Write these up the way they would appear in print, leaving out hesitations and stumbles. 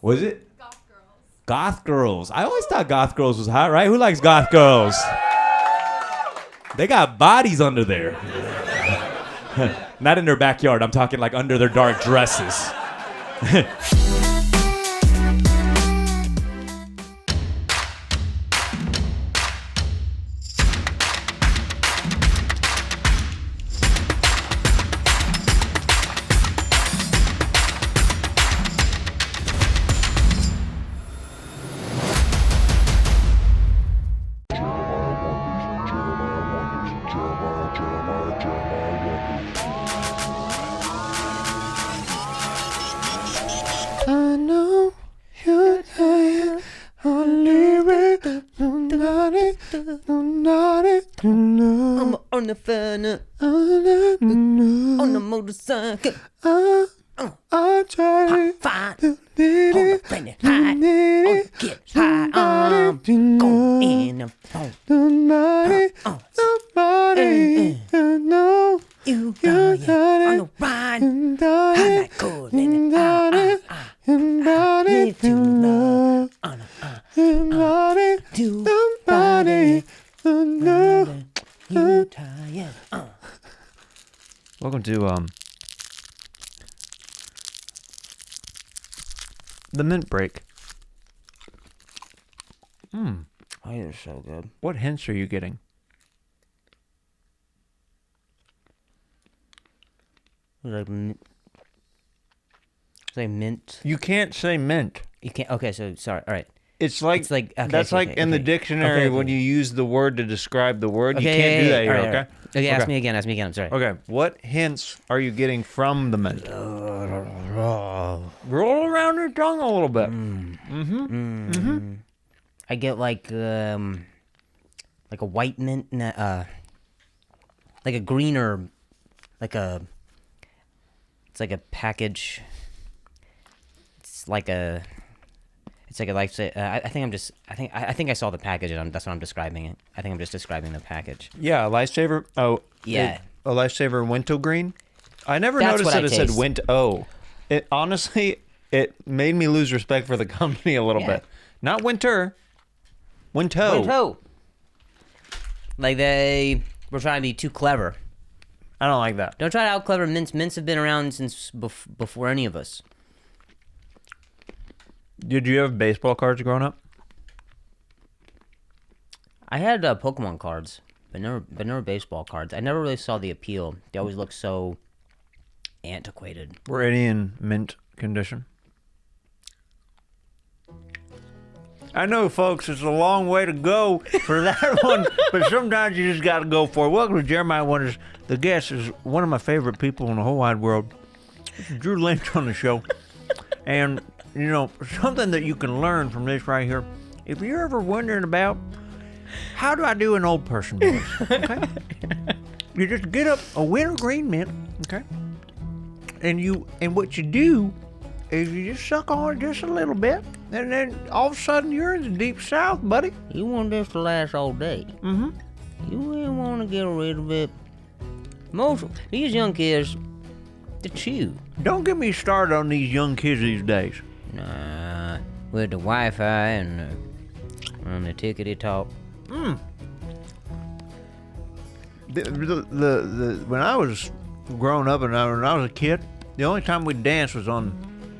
Was it? Goth girls. I always thought goth girls was hot, right? Who likes goth girls? They got bodies under there. Not in their backyard. I'm talking like under their dark dresses. I'm on the fun, on the motorcycle. I'm trying to find on the planet high, on the get high. I'm going in the phone. Somebody, know you got it on the ride. I like cool in it. Somebody to love. Somebody to know you tired. Welcome to the mint break. Oh, you're so good. What hints are you getting? Like say mint. You can't say mint. You can't. Okay, so sorry. All right. It's like okay, that's okay, like okay, in the okay. dictionary when you use the word to describe the word. You can't do that here, right, okay? Right. Okay, ask me again. I'm sorry. Okay, what hints are you getting from the mint? Roll around your tongue a little bit. I get like a white mint, like a greener, it's like a package. It's like a life. I think I saw the package, and that's what I'm describing it. I think I'm just describing the package. Yeah, a lifesaver. Oh, yeah, a lifesaver wintergreen. I never That's noticed what that I it said taste. Winto. It honestly, it made me lose respect for the company a little bit. Not winter. Winto. Like they were trying to be too clever. I don't like that. Don't try to out clever mints. Mints have been around since before any of us. Did you have baseball cards growing up? I had Pokemon cards, but never baseball cards. I never really saw the appeal. They always look so antiquated. Were any in mint condition? I know, folks, it's a long way to go for that one, but sometimes you just got to go for it. Welcome to Jeremiah Wonders. The guest is one of my favorite people in the whole wide world. This is Drew Lynch on the show. And, you know, something that you can learn from this right here, if you're ever wondering about, how do I do an old person voice? Okay? You just get up a wintergreen mint, okay? And what you do is you just suck on it just a little bit, and then all of a sudden you're in the deep south, buddy. You want this to last all day. Mm-hmm. You ain't want to get rid of it. Most these young kids, they chew. Don't get me started on these young kids these days. Nah, with the Wi-Fi and on the tickety talk. When I was growing up and when I was a kid, the only time we'd dance was on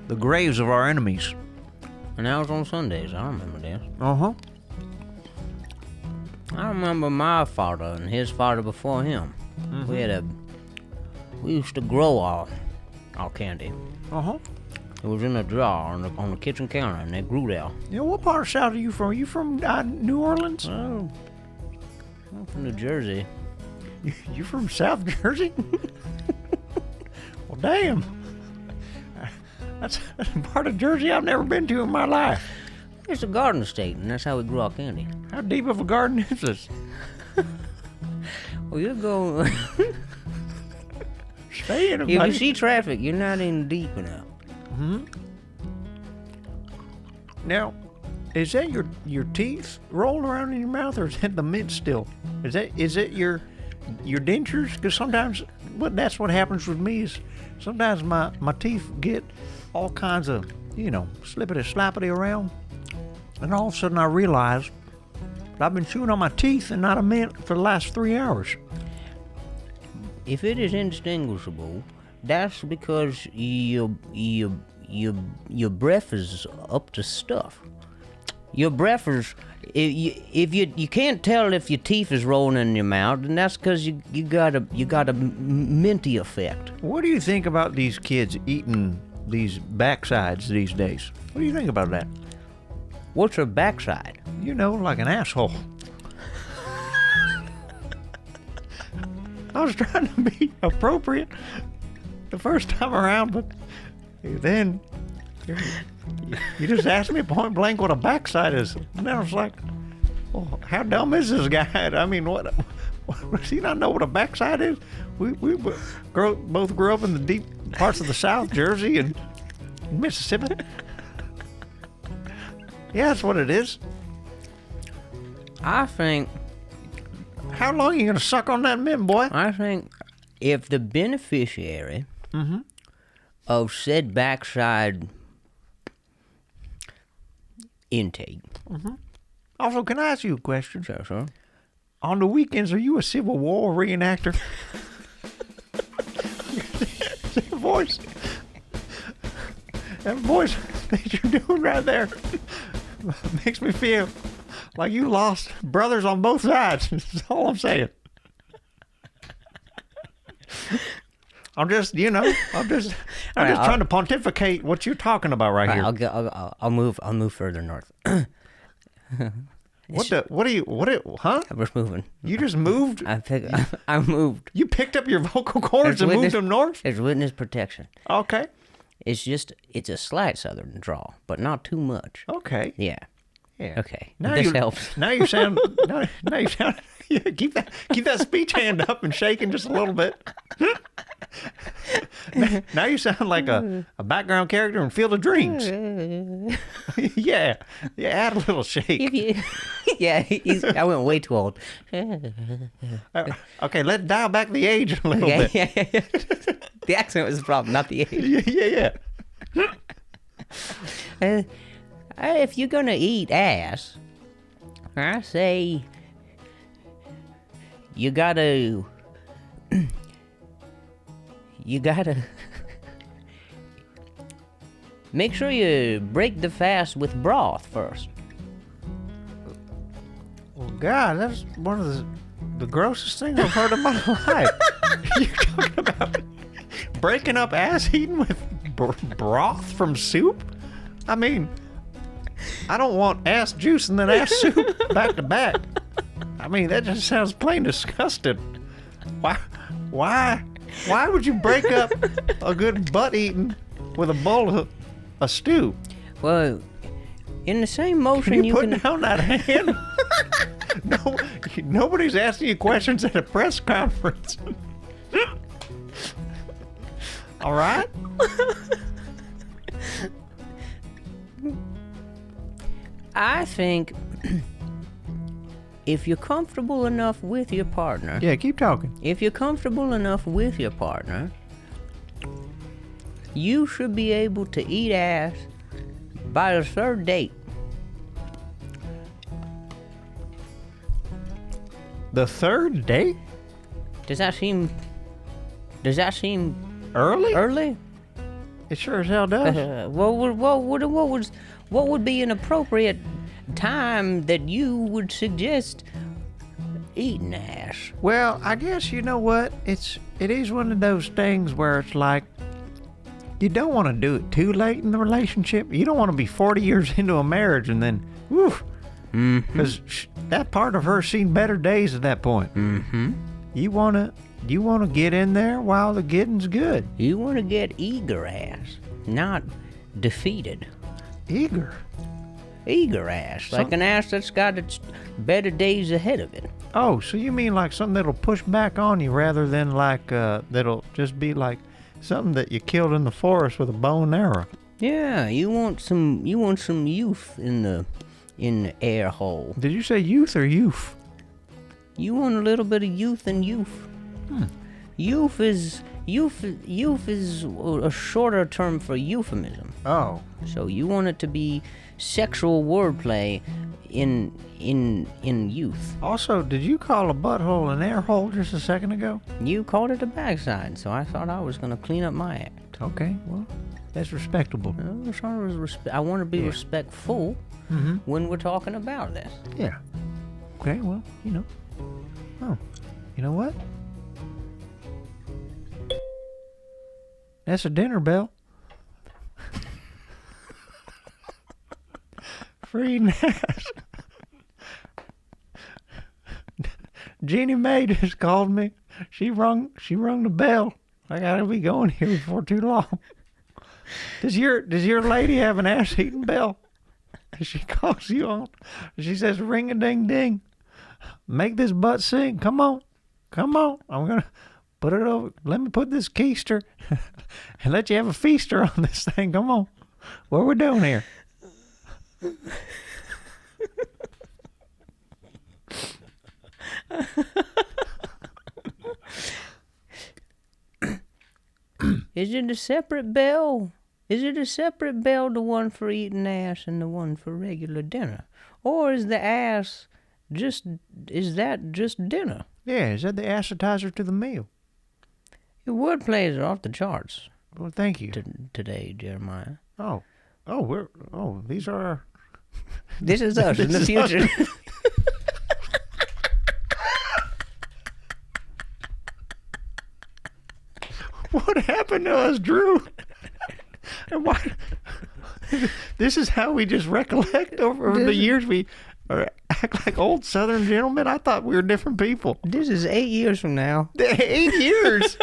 the graves of our enemies. And that was on Sundays. I remember this. Uh-huh. I remember my father and his father before him. Mm-hmm. We used to grow our candy. Uh-huh. It was in a jar on the kitchen counter, and they grew there. Yeah, what part of South are you from? Are you from New Orleans? Oh, I'm from New Jersey. You from South Jersey? Well, damn. That's part of Jersey I've never been to in my life. It's a garden state, and that's how we grew our candy. How deep of a garden is this? Well, you go... Stay in it, If buddy. you see traffic, you're not in deep enough. Mm-hmm. Now, is that your teeth rolling around in your mouth, or is that the mint still? Is it your dentures? Because sometimes that's what happens with me is sometimes my teeth get all kinds of, slippity slappity around. And all of a sudden I realize that I've been chewing on my teeth and not a minute for the last 3 hours. If it is indistinguishable, that's because your breath is up to stuff. Your breath is, if you can't tell if your teeth is rolling in your mouth, and that's because you got a minty effect. What do you think about these kids eating these backsides these days? What do you think about that? What's a backside? Like an asshole. I was trying to be appropriate the first time around, but then you just asked me point blank what a backside is. And I was like, well, how dumb is this guy? I mean, what does he not know what a backside is? We both grew up in the deep parts of the South, Jersey and Mississippi. Yeah, that's what it is. I think... How long are you going to suck on that mint, boy? I think if the beneficiary of said backside intake... Also, can I ask you a question? Sure. On the weekends, are you a Civil War reenactor? That voice that you're doing right there makes me feel like you lost brothers on both sides. That's all I'm saying. I'm just trying to pontificate what you're talking about right here. I'll move further north. Huh? I was moving. You just moved? I moved. You picked up your vocal cords and moved them north? There's witness protection. Okay. It's a slight southern drawl, but not too much. Okay. Yeah. Yeah. Okay. This helps. Now you sound. Yeah, keep that speech hand up and shaking just a little bit. Now you sound like a background character in Field of Dreams. Yeah. Add a little shake. I went way too old. Okay, let's dial back the age a little bit. Yeah. The accent was the problem, not the age. Yeah. If you're gonna eat ass, I say you gotta make sure you break the fast with broth first. Well, God, that's one of the grossest things I've heard in my life. You're talking about breaking up ass eating with broth from soup? I mean, I don't want ass juice and then ass soup back to back. I mean, that just sounds plain disgusting. Why would you break up a good butt eating with a bowl of a stew? Well, in the same motion Can you put down that hand? No, nobody's asking you questions at a press conference. All right? I think if you're comfortable enough with your partner... Yeah, keep talking. If you're comfortable enough with your partner, you should be able to eat ass by the third date. The third date? Does that seem early? It sure as hell does. What would be an appropriate time that you would suggest eating ass? Well, I guess you know what? It is one of those things where it's like you don't want to do it too late in the relationship. You don't want to be 40 years into a marriage and then, woof. Because that part of her's seen better days at that point. Mm-hmm. You want to get in there while the getting's good. You want to get eager ass, not defeated. Eager ass, like an ass that's got its better days ahead of it. Oh, so you mean like something that'll push back on you rather than like that'll just be like something that you killed in the forest with a bow and arrow? Yeah, you want some youth in the air hole. Did you say youth or youth? You want a little bit of youth and youth. Youth is a shorter term for euphemism. Oh. So you want it to be sexual wordplay in youth. Also, did you call a butthole an air hole just a second ago? You called it a backside, so I thought I was gonna clean up my act. Okay, well, that's respectable. I want to be respectful when we're talking about this. Yeah. Okay, well, Oh, you know what? That's a dinner bell. Free ass. Jeannie Mae just called me. She rung the bell. I gotta be going here before too long. Does your lady have an ass eating bell? She calls you on. She says, ring a ding ding. Make this butt sing. Come on. I'm gonna put it over. Let me put this keister and let you have a feaster on this thing. Come on. What are we doing here? Is it a separate bell? Is it a separate bell, the one for eating ass and the one for regular dinner? Or is the ass is that just dinner? Yeah, is that the appetizer to the meal? Your wordplays are off the charts Well, thank you. today, Jeremiah. These are This is us in the future. What happened to us, Drew? And why? This is how we just recollect over the years. We act like old Southern gentlemen. I thought we were different people. This is 8 years from now. 8 years?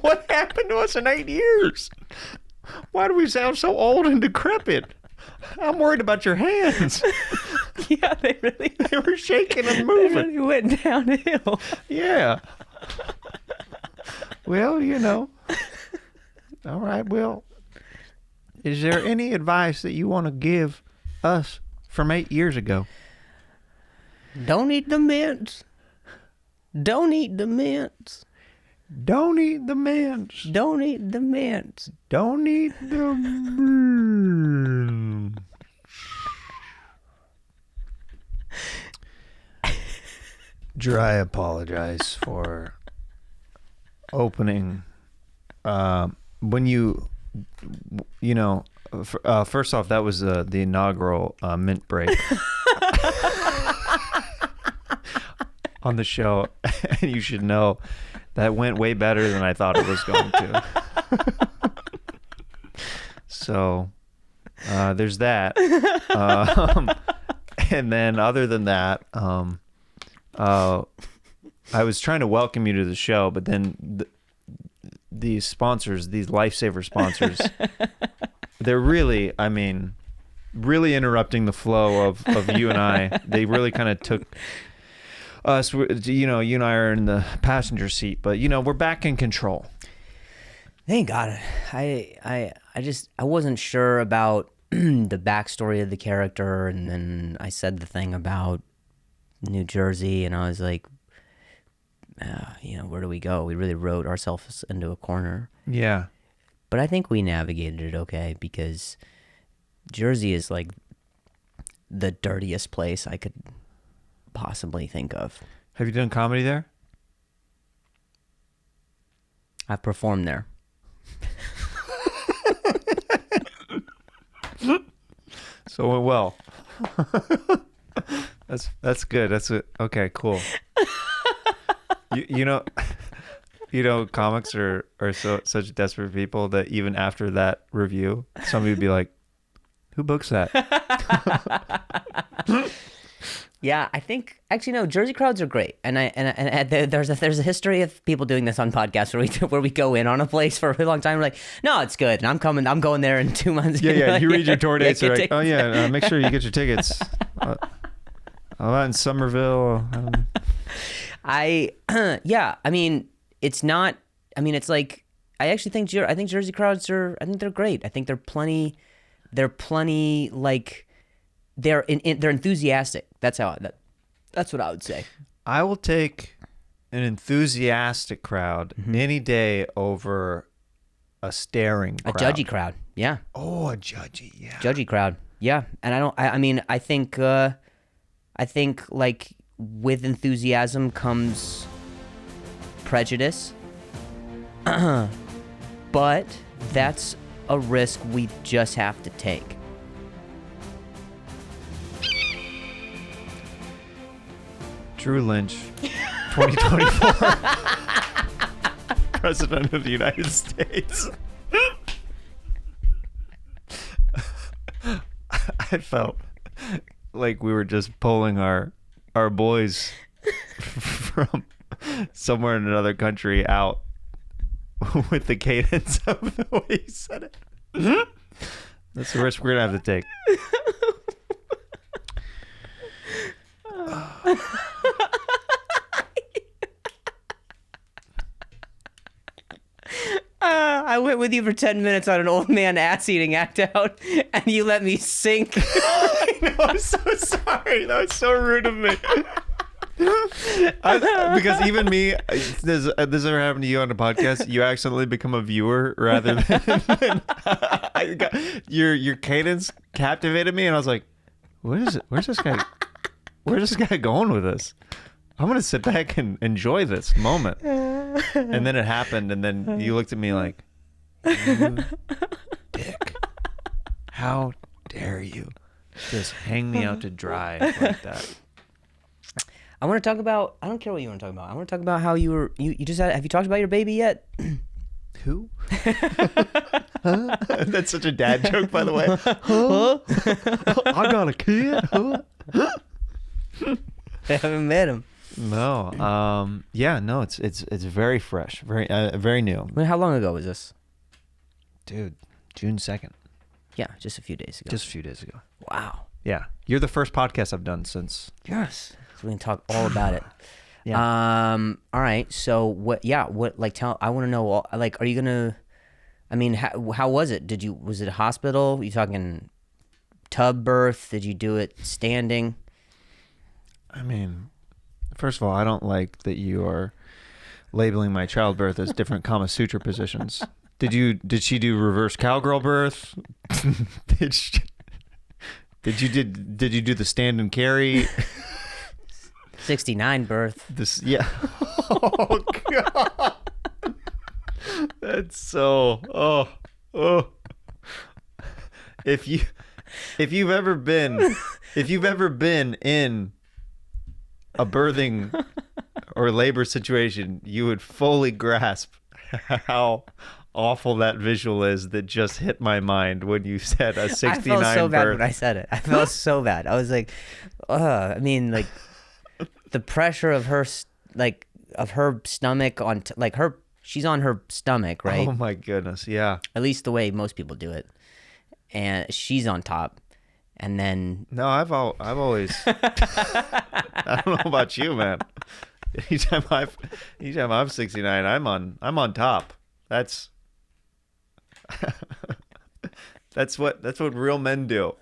What happened to us in 8 years? Why do we sound so old and decrepit? I'm worried about your hands. Yeah, they were shaking and they moving. really went downhill. Yeah. Well, All right, well, is there any advice that you want to give us from 8 years ago? Don't eat the mints. Don't eat the mints. Don't eat the mints. Don't eat the mints. Don't eat the mints. Drew, I apologize for opening. When first off, that was the inaugural mint break on the show, and you should know that went way better than I thought it was going to. So there's that. And then other than that, I was trying to welcome you to the show, but then these sponsors, these lifesaver sponsors, they're really, really interrupting the flow of you and I. They really kind of took us, you and I are in the passenger seat, but we're back in control. Thank God. I wasn't sure about the backstory of the character, and then I said the thing about New Jersey, and I was like, where do we go? We really wrote ourselves into a corner. Yeah. But I think we navigated it okay, because Jersey is like the dirtiest place I could possibly think of. Have you done comedy there? I've performed there. So it went well. That's good. That's it. Okay, cool. Comics are such desperate people that even after that review, somebody would be like, "Who books that?" Yeah, I think actually no. Jersey crowds are great, and there's a history of people doing this on podcasts where we go in on a place for a really long time. We're like, no, it's good, and I'm going there in 2 months. Yeah. You read your tour dates. Yeah, They're like, oh yeah, make sure you get your tickets. I'm out in Somerville. It's not. It's like I actually think Jersey crowds are. I think they're great. I think they're plenty like. They're enthusiastic. That's what I would say. I will take an enthusiastic crowd any day over a staring crowd. A judgy crowd. Yeah. Oh, a judgy. Yeah. Judgy crowd. Yeah. And I mean, I think like with enthusiasm comes prejudice. But that's a risk we just have to take. Drew Lynch, 2024, President of the United States. I felt like we were just pulling our boys from somewhere in another country out with the cadence of the way you said it. That's the risk we're gonna have to take. I went with you for 10 minutes on an old man ass-eating act out, and you let me sink. I know, I'm so sorry. That was so rude of me. Because even me, this ever happened to you on a podcast? You accidentally become a viewer rather than your cadence captivated me, and I was like, Where's this guy going with this? I'm gonna sit back and enjoy this moment. And then it happened, and then you looked at me like, you dick. How dare you just hang me out to dry like that? I want to talk about, I don't care what you want to talk about. I want to talk about how you just had, have you talked about your baby yet? Who? Huh? That's such a dad joke, by the way. Huh? I got a kid? Huh? I haven't met him. No. Yeah, no, it's very fresh, very new. I mean, how long ago was this? Dude, June 2nd. Yeah, just a few days ago. Just a few days ago. Wow. Yeah. You're the first podcast I've done since. Yes. So we can talk all about it. Yeah. All right. So I want to know, like, are you going to, I mean, how was it? Was it a hospital? You talking tub birth? Did you do it standing? I mean, first of all, I don't like that you are labeling my childbirth as different Kama Sutra positions. Did she do reverse cowgirl birth? Did you do the stand and carry? 69 birth. Yeah. Oh God. That's so. Oh. If you've ever been in a birthing or labor situation, you would fully grasp how awful that visual is that just hit my mind when you said a 69 birth. I felt so bad when I said it. I felt so bad. I was like, I mean, like, the pressure of her, like, of her stomach on, she's on her stomach, right? Oh my goodness, yeah. At least the way most people do it. And she's on top. And then... No, I've always... I don't know about you, man. Anytime I'm 69, I'm on top. That's what real men do.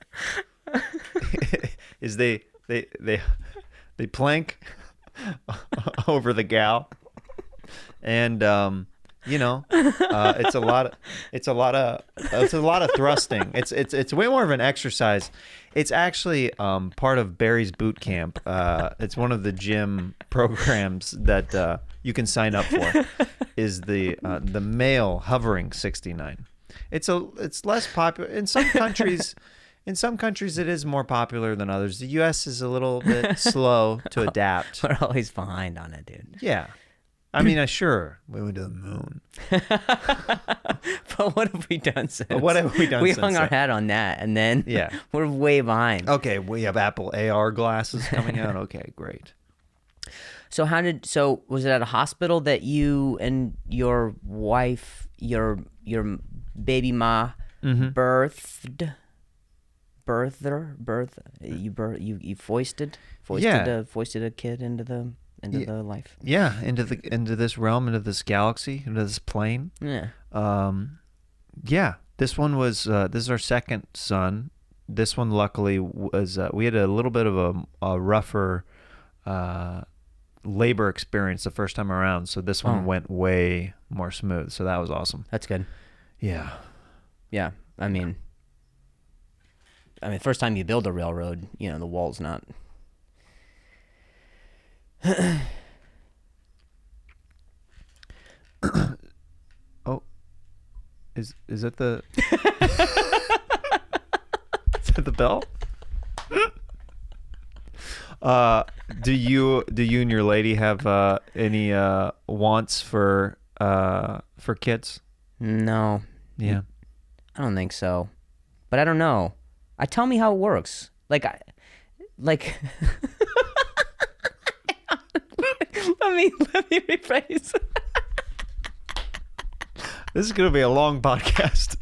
Is they plank over the gal, and it's a lot of thrusting. It's way more of an exercise. It's actually part of Barry's boot camp. It's one of the gym programs that you can sign up for. Is the male hovering 69. It's less popular in some countries. In some countries, it is more popular than others. The U.S. is a little bit slow to adapt. We're always behind on it, dude. Yeah. I mean, sure, we went to the moon. But what have we done since? We hung our hat on that, and then we're way behind. Okay, we have Apple AR glasses coming out. Okay, great. So was it at a hospital that you and your wife, your baby ma, birthed? You foisted a kid into the life. Yeah, into this realm, into this galaxy, into this plane. Yeah. Yeah. This one was this is our second son. This one luckily was we had a little bit of a rougher labor experience the first time around, so this one went way more smooth. So that was awesome. That's good. Yeah. Yeah. I mean, first time you build a railroad, you know, the wall's not. Oh, is that the? Is that the bell? Do you and your lady have any wants for kids? No. Yeah. I don't think so, but I don't know. Tell me how it works. Like. Let me rephrase. This is gonna be a long podcast.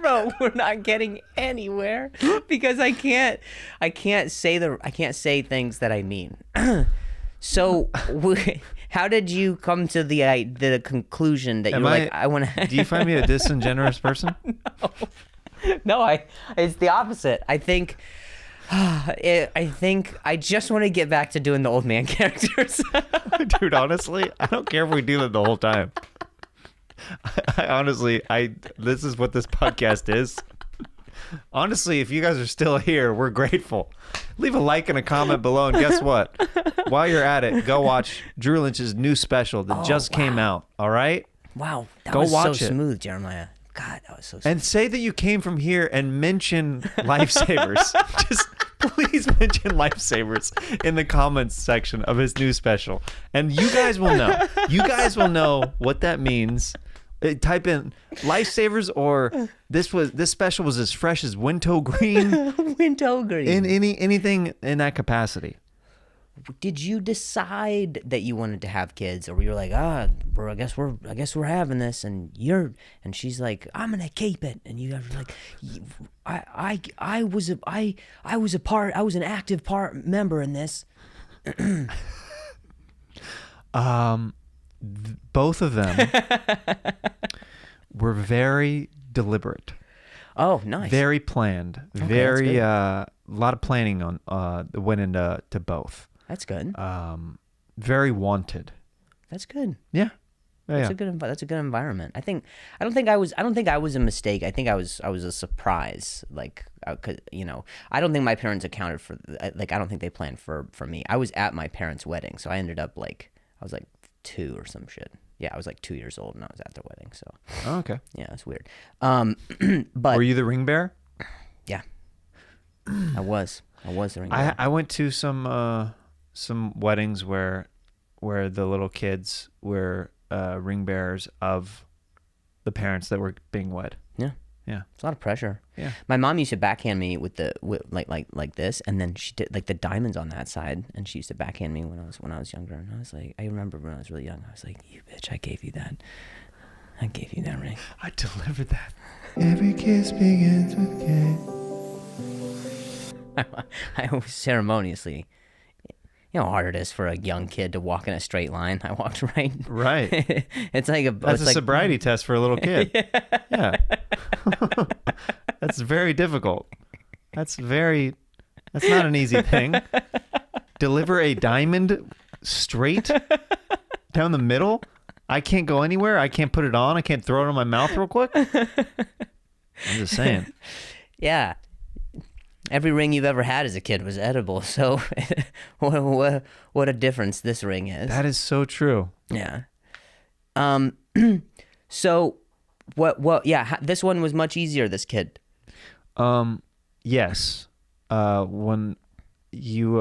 Bro, we're not getting anywhere because I can't say things that I mean. So, how did you come to the conclusion that I want to? Do you find me a disingenuous person? No, it's the opposite. I think I just want to get back to doing the old man characters. Dude, honestly, I don't care if we do that the whole time. I honestly, this is what this podcast is. Honestly, if you guys are still here, we're grateful. Leave a like and a comment below, and guess what? While you're at it, go watch Drew Lynch's new special that just came out. All right? Wow, that go was watch so it. smooth, Jeremiah. God, that was so smooth. And say that you came from here and mention lifesavers. Just please mention lifesavers in the comments section of his new special, and you guys will know. You guys will know what that means. Type in lifesavers, or this special was as fresh as Winto Green. Winto Green. In anything in that capacity. Did you decide that you wanted to have kids, or were you like, bro, I guess we're having this, and she's like, I'm gonna keep it, and you guys were like, I was an active member in this. Both of them were very deliberate. Oh, nice. Very planned. Okay, very a lot of planning on went into both. That's good. Very wanted. That's good. Yeah. That's a good environment. I don't think I was a mistake. I think I was a surprise. Like, I don't think my parents accounted for, like, I don't think they planned for me. I was at my parents' wedding, so I ended up like, I was like 2 or some shit. Yeah, I was like 2 years old and I was at their wedding. So. Oh, okay. Yeah, it's weird. But were you the ring bearer? Yeah, I was the ring bearer. I went to some weddings where the little kids were ring bearers of the parents that were being wed. Yeah. Yeah. It's a lot of pressure. Yeah. My mom used to backhand me with like this, and then she did like the diamonds on that side, and she used to backhand me when I was younger, and I was like, I remember when I was really young, I was like, you bitch, I gave you that ring. I delivered that. Every kiss begins with K. I always ceremoniously, you know how hard it is for a young kid to walk in a straight line. I walked right. Right. It's like that's a sobriety test for a little kid. Yeah. That's very difficult. That's not an easy thing. Deliver a diamond straight down the middle. I can't go anywhere. I can't put it on. I can't throw it in my mouth real quick. I'm just saying. Yeah. Every ring you've ever had as a kid was edible, so what a difference this ring is. That is so true. Yeah. So yeah, this one was much easier, this kid. Yes. When you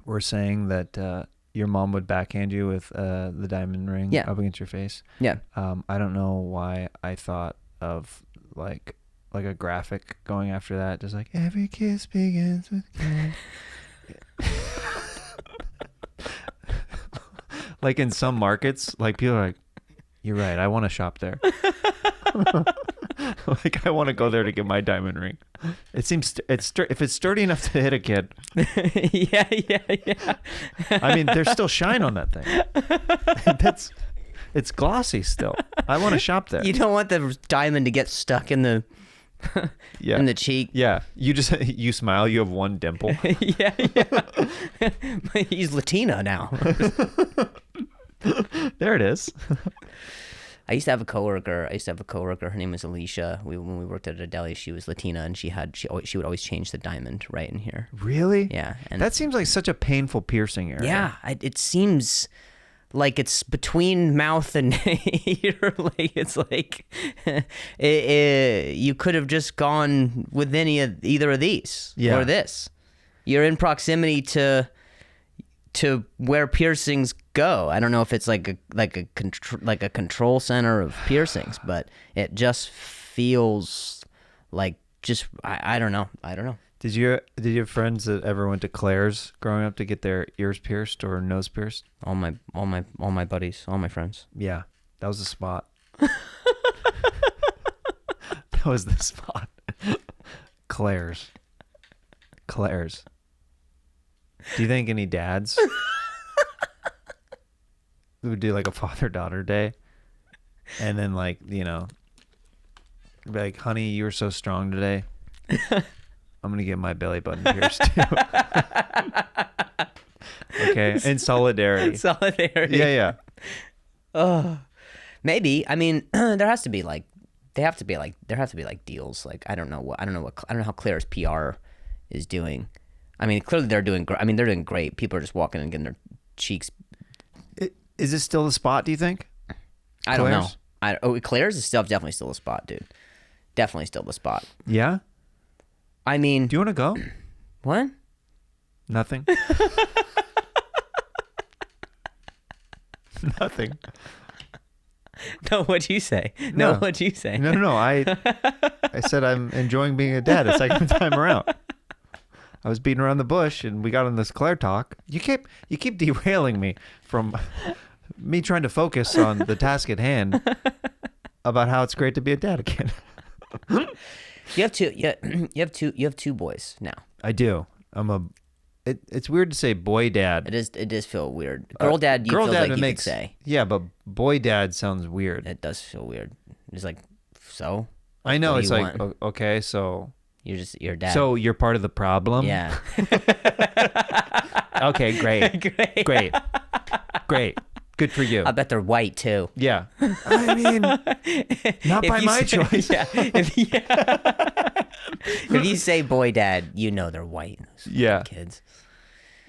were saying that your mom would backhand you with the diamond ring up against your face. Yeah. I don't know why I thought of like a graphic going after that, just like every kiss begins with K. Like in some markets, like people are like, you're right, I want to shop there. Like I want to go there to get my diamond ring. It seems if it's sturdy enough to hit a kid. Yeah. I mean, there's still shine on that thing. It's glossy still. I want to shop there. You don't want the diamond to get stuck in the Yeah. in the cheek. Yeah. You smile. You have one dimple. yeah. He's Latina now. There it is. I used to have a coworker. Her name was Alicia. When we worked at a deli, she was Latina, and she would always change the diamond right in here. Really? Yeah. And That seems like such a painful piercing area. yeah, it seems like it's between mouth and ear. Like it's like you could have just gone with either of these Yeah. or this. You're in proximity to where piercings go. I don't know if it's like a control center of piercings, but it just feels like just I don't know. Did you have friends that ever went to Claire's growing up to get their ears pierced or nose pierced? All my buddies, all my friends. Yeah, that was the spot. That was the spot. Claire's. Do you think any dads would do like a father-daughter day, and then like be like, honey, you were so strong today. I'm gonna get my belly button pierced too. Okay, in solidarity. Yeah. Oh, maybe. I mean, there has to be like deals. Like I don't know how Claire's PR is doing. I mean, clearly they're doing great. I mean, they're doing great. People are just walking and getting their cheeks. Is this still the spot, do you think? I don't know. Claire's is definitely still the spot, dude. Definitely still the spot. Yeah? I mean, Do you want to go? what? Nothing. Nothing. No, what'd you say? No. What'd you say? No. I said I'm enjoying being a dad a second time around. I was beating around the bush, and we got on this Claire talk. You keep derailing me from me trying to focus on the task at hand about how it's great to be a dad again. You have two boys now. I do. It's weird to say boy dad. It does feel weird. Girl dad, you feel like you could say. Yeah, but boy dad sounds weird. It does feel weird. It's like, so? I know. What do It's you like, want? okay, so You're dad. So you're part of the problem? Yeah. Okay, great. Great. Good for you. I bet they're white too. Yeah. I mean, not by my choice. Yeah. If you say boy dad, you know they're white. Those Yeah. kids.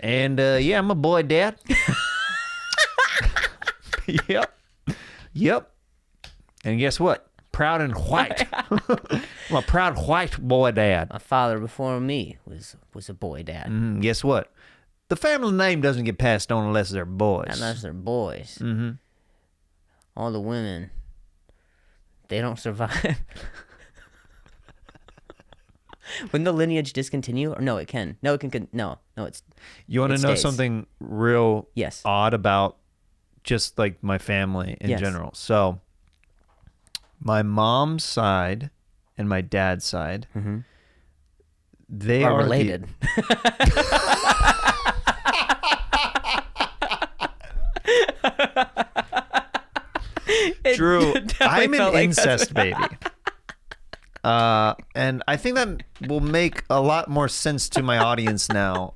And yeah, I'm a boy dad. Yep. And guess what? Proud and white. I'm a proud white boy dad. My father before me was a boy dad. Guess what? The family name doesn't get passed on unless they're boys. Unless they're boys. Mm-hmm. All the women, they don't survive. Wouldn't the lineage discontinue? Or no, it can. No, it can. No, it's. You want to know stays. something real Yes. odd about just like my family in Yes. general? So, my mom's side and my dad's side, they Are are related. Drew, I'm an felt like incest baby. And I think that will make a lot more sense to my audience now.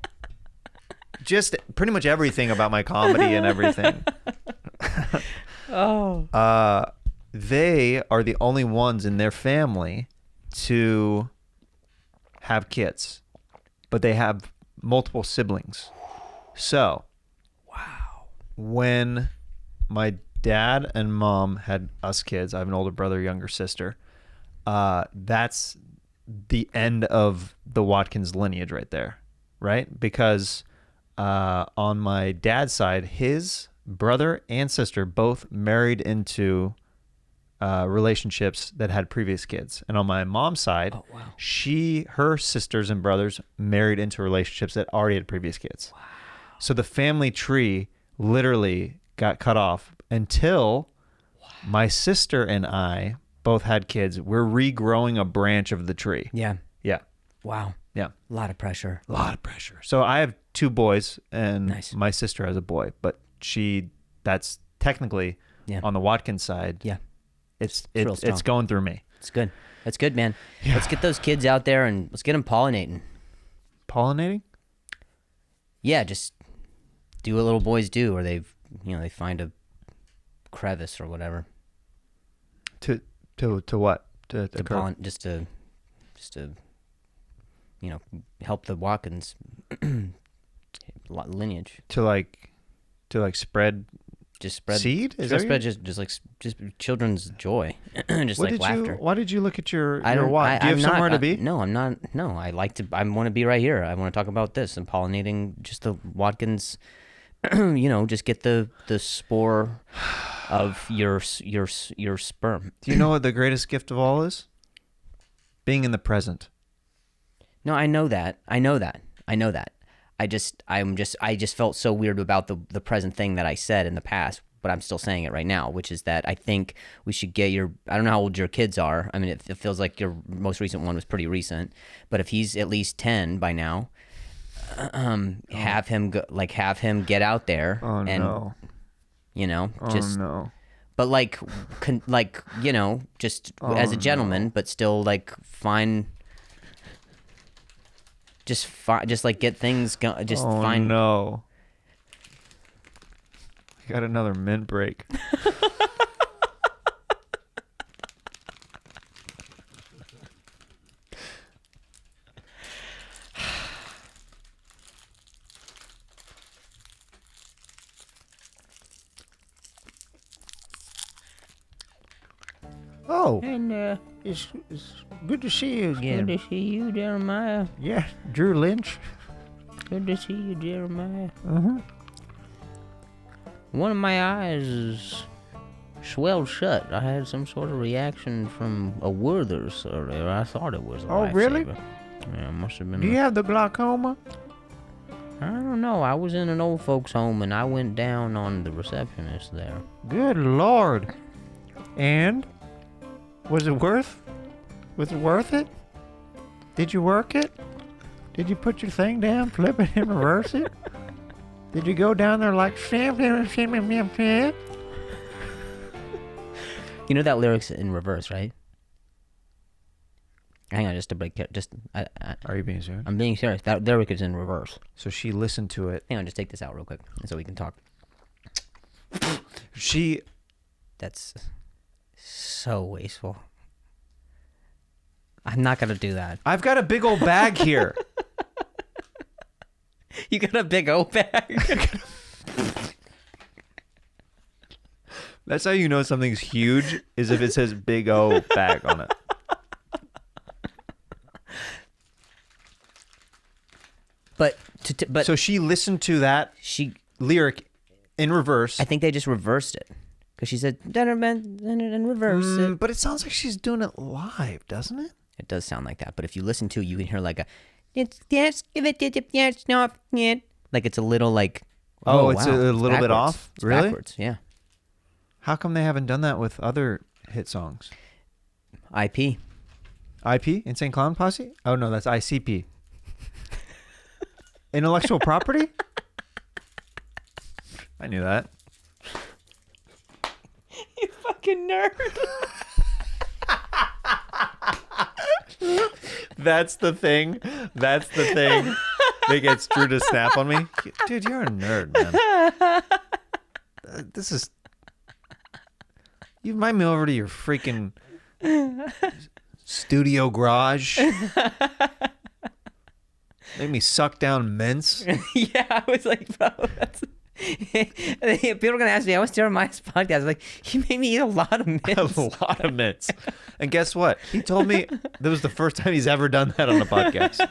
Just pretty much everything about my comedy and everything. They are the only ones in their family to have kids, but they have multiple siblings. So, when my dad and mom had us kids, I have an older brother, younger sister. That's the end of the Watkins lineage right there, right? Because on my dad's side, his brother and sister both married into relationships that had previous kids. And on my mom's side, her sisters and brothers married into relationships that already had previous kids. Wow. So the family tree literally got cut off until my sister and I both had kids. We're regrowing a branch of the tree. Yeah. Yeah. Wow. Yeah. A lot of pressure. A lot of pressure. So I have two boys and Nice. my sister has a boy, but that's technically on the Watkins side. Yeah. It's real strong. going through me. It's good. That's good, man. Yeah. Let's get those kids out there and let's get them pollinating. Pollinating? Yeah, just do what little boys do, or they find a crevice or whatever. To what? Just to help the Watkins lineage. To spread. Just spread seed. Just children's joy, just laughter. Why did you look at your watch? Do you have I'm somewhere to be? No, I'm not. No, I want to be right here. I want to talk about this and pollinating just the Watkins. Just get the spore of your sperm. Do you know what the greatest gift of all is? Being in the present. No, I know that. I just felt so weird about the present thing that I said in the past, but I'm still saying it right now, which is that I think we should get I don't know how old your kids are. I mean, it feels like your most recent one was pretty recent, but if he's at least 10 by now, have him get out there but just as a gentleman, but still find. Just get things going. Find. No. I got another mint break. Oh. And it's good to see you again. Good to see you, Jeremiah. Yeah, Drew Lynch. Good to see you, Jeremiah. Uh-huh. One of my eyes is swelled shut. I had some sort of reaction from a Werther's earlier. I thought it was a Oh, really? Yeah, it must have been. Do you have the glaucoma? I don't know. I was in an old folks' home and I went down on the receptionist there. Good Lord. And? Was it worth it? Did you work it? Did you put your thing down, flip it, and reverse it? Did you go down there like... You know that lyric's in reverse, right? Hang on, just to break. Are you being serious? I'm being serious. That lyric is in reverse. So she listened to it. Hang on, just take this out real quick, so we can talk. That's so wasteful. I'm not gonna do that. I've got a big old bag here. You got a big old bag? That's how you know something's huge, is if it says big O bag on it. But so she listened to that lyric in reverse. I think they just reversed it. Because she said, and reverse it. But it sounds like she's doing it live, doesn't it? It does sound like that. But if you listen to it, you can hear like a... Like it's a little like... Oh, it's a little bit off? It's really? Backwards, yeah. How come they haven't done that with other hit songs? IP? Insane Clown Posse? Oh, no, that's ICP. Intellectual property? I knew that. You fucking nerd. That's the thing that gets Drew to snap on me. Dude, you're a nerd, man. This is... You invite me over to your freaking studio garage. Made me suck down mints. Yeah, I was like, bro, that's... People are gonna ask me, I was Jeremiah's podcast. I was like, he made me eat a lot of mints. A lot of mints. And guess what? He told me that was the first time he's ever done that on a podcast.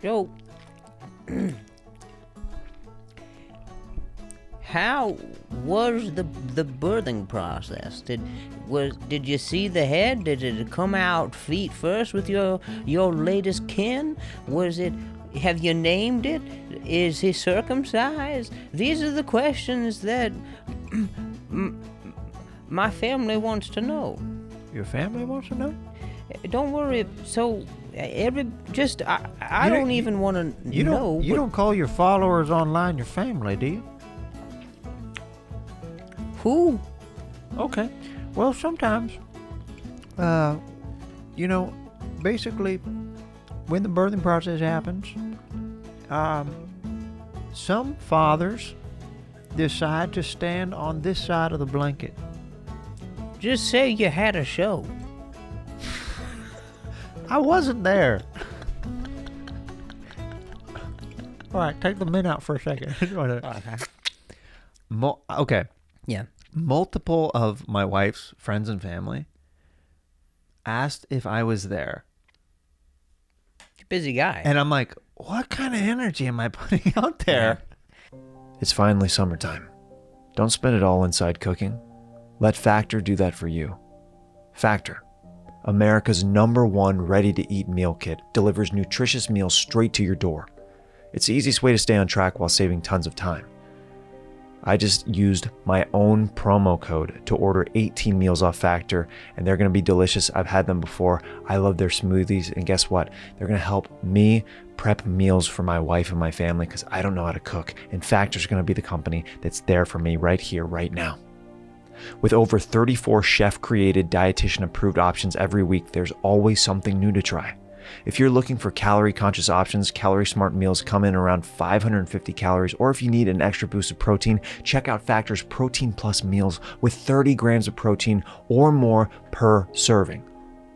Yo. How was the birthing process? Did you see the head? Did it come out feet first with your latest kin? Have you named it? Is he circumcised? These are the questions that my family wants to know. Your family wants to know? Don't worry. So I don't even want to know. You don't call your followers online your family, do you? Who? Okay. Well, sometimes, basically, when the birthing process happens, some fathers decide to stand on this side of the blanket. Just say you had a show. I wasn't there. All right, take the mint out for a second. Okay. Yeah. Multiple of my wife's friends and family asked if I was there. You're a busy guy. And I'm like, what kind of energy am I putting out there? It's finally summertime. Don't spend it all inside cooking. Let Factor do that for you. Factor, America's #1 ready-to-eat meal kit, delivers nutritious meals straight to your door. It's the easiest way to stay on track while saving tons of time. I just used my own promo code to order 18 meals off Factor, and they're going to be delicious. I've had them before. I love their smoothies, and guess what? They're going to help me prep meals for my wife and my family because I don't know how to cook, and Factor's going to be the company that's there for me right here, right now. With over 34 chef-created, dietitian-approved options every week, there's always something new to try. If you're looking for calorie-conscious options, Calorie Smart meals come in around 550 calories, or if you need an extra boost of protein, check out Factor's Protein Plus meals with 30 grams of protein or more per serving.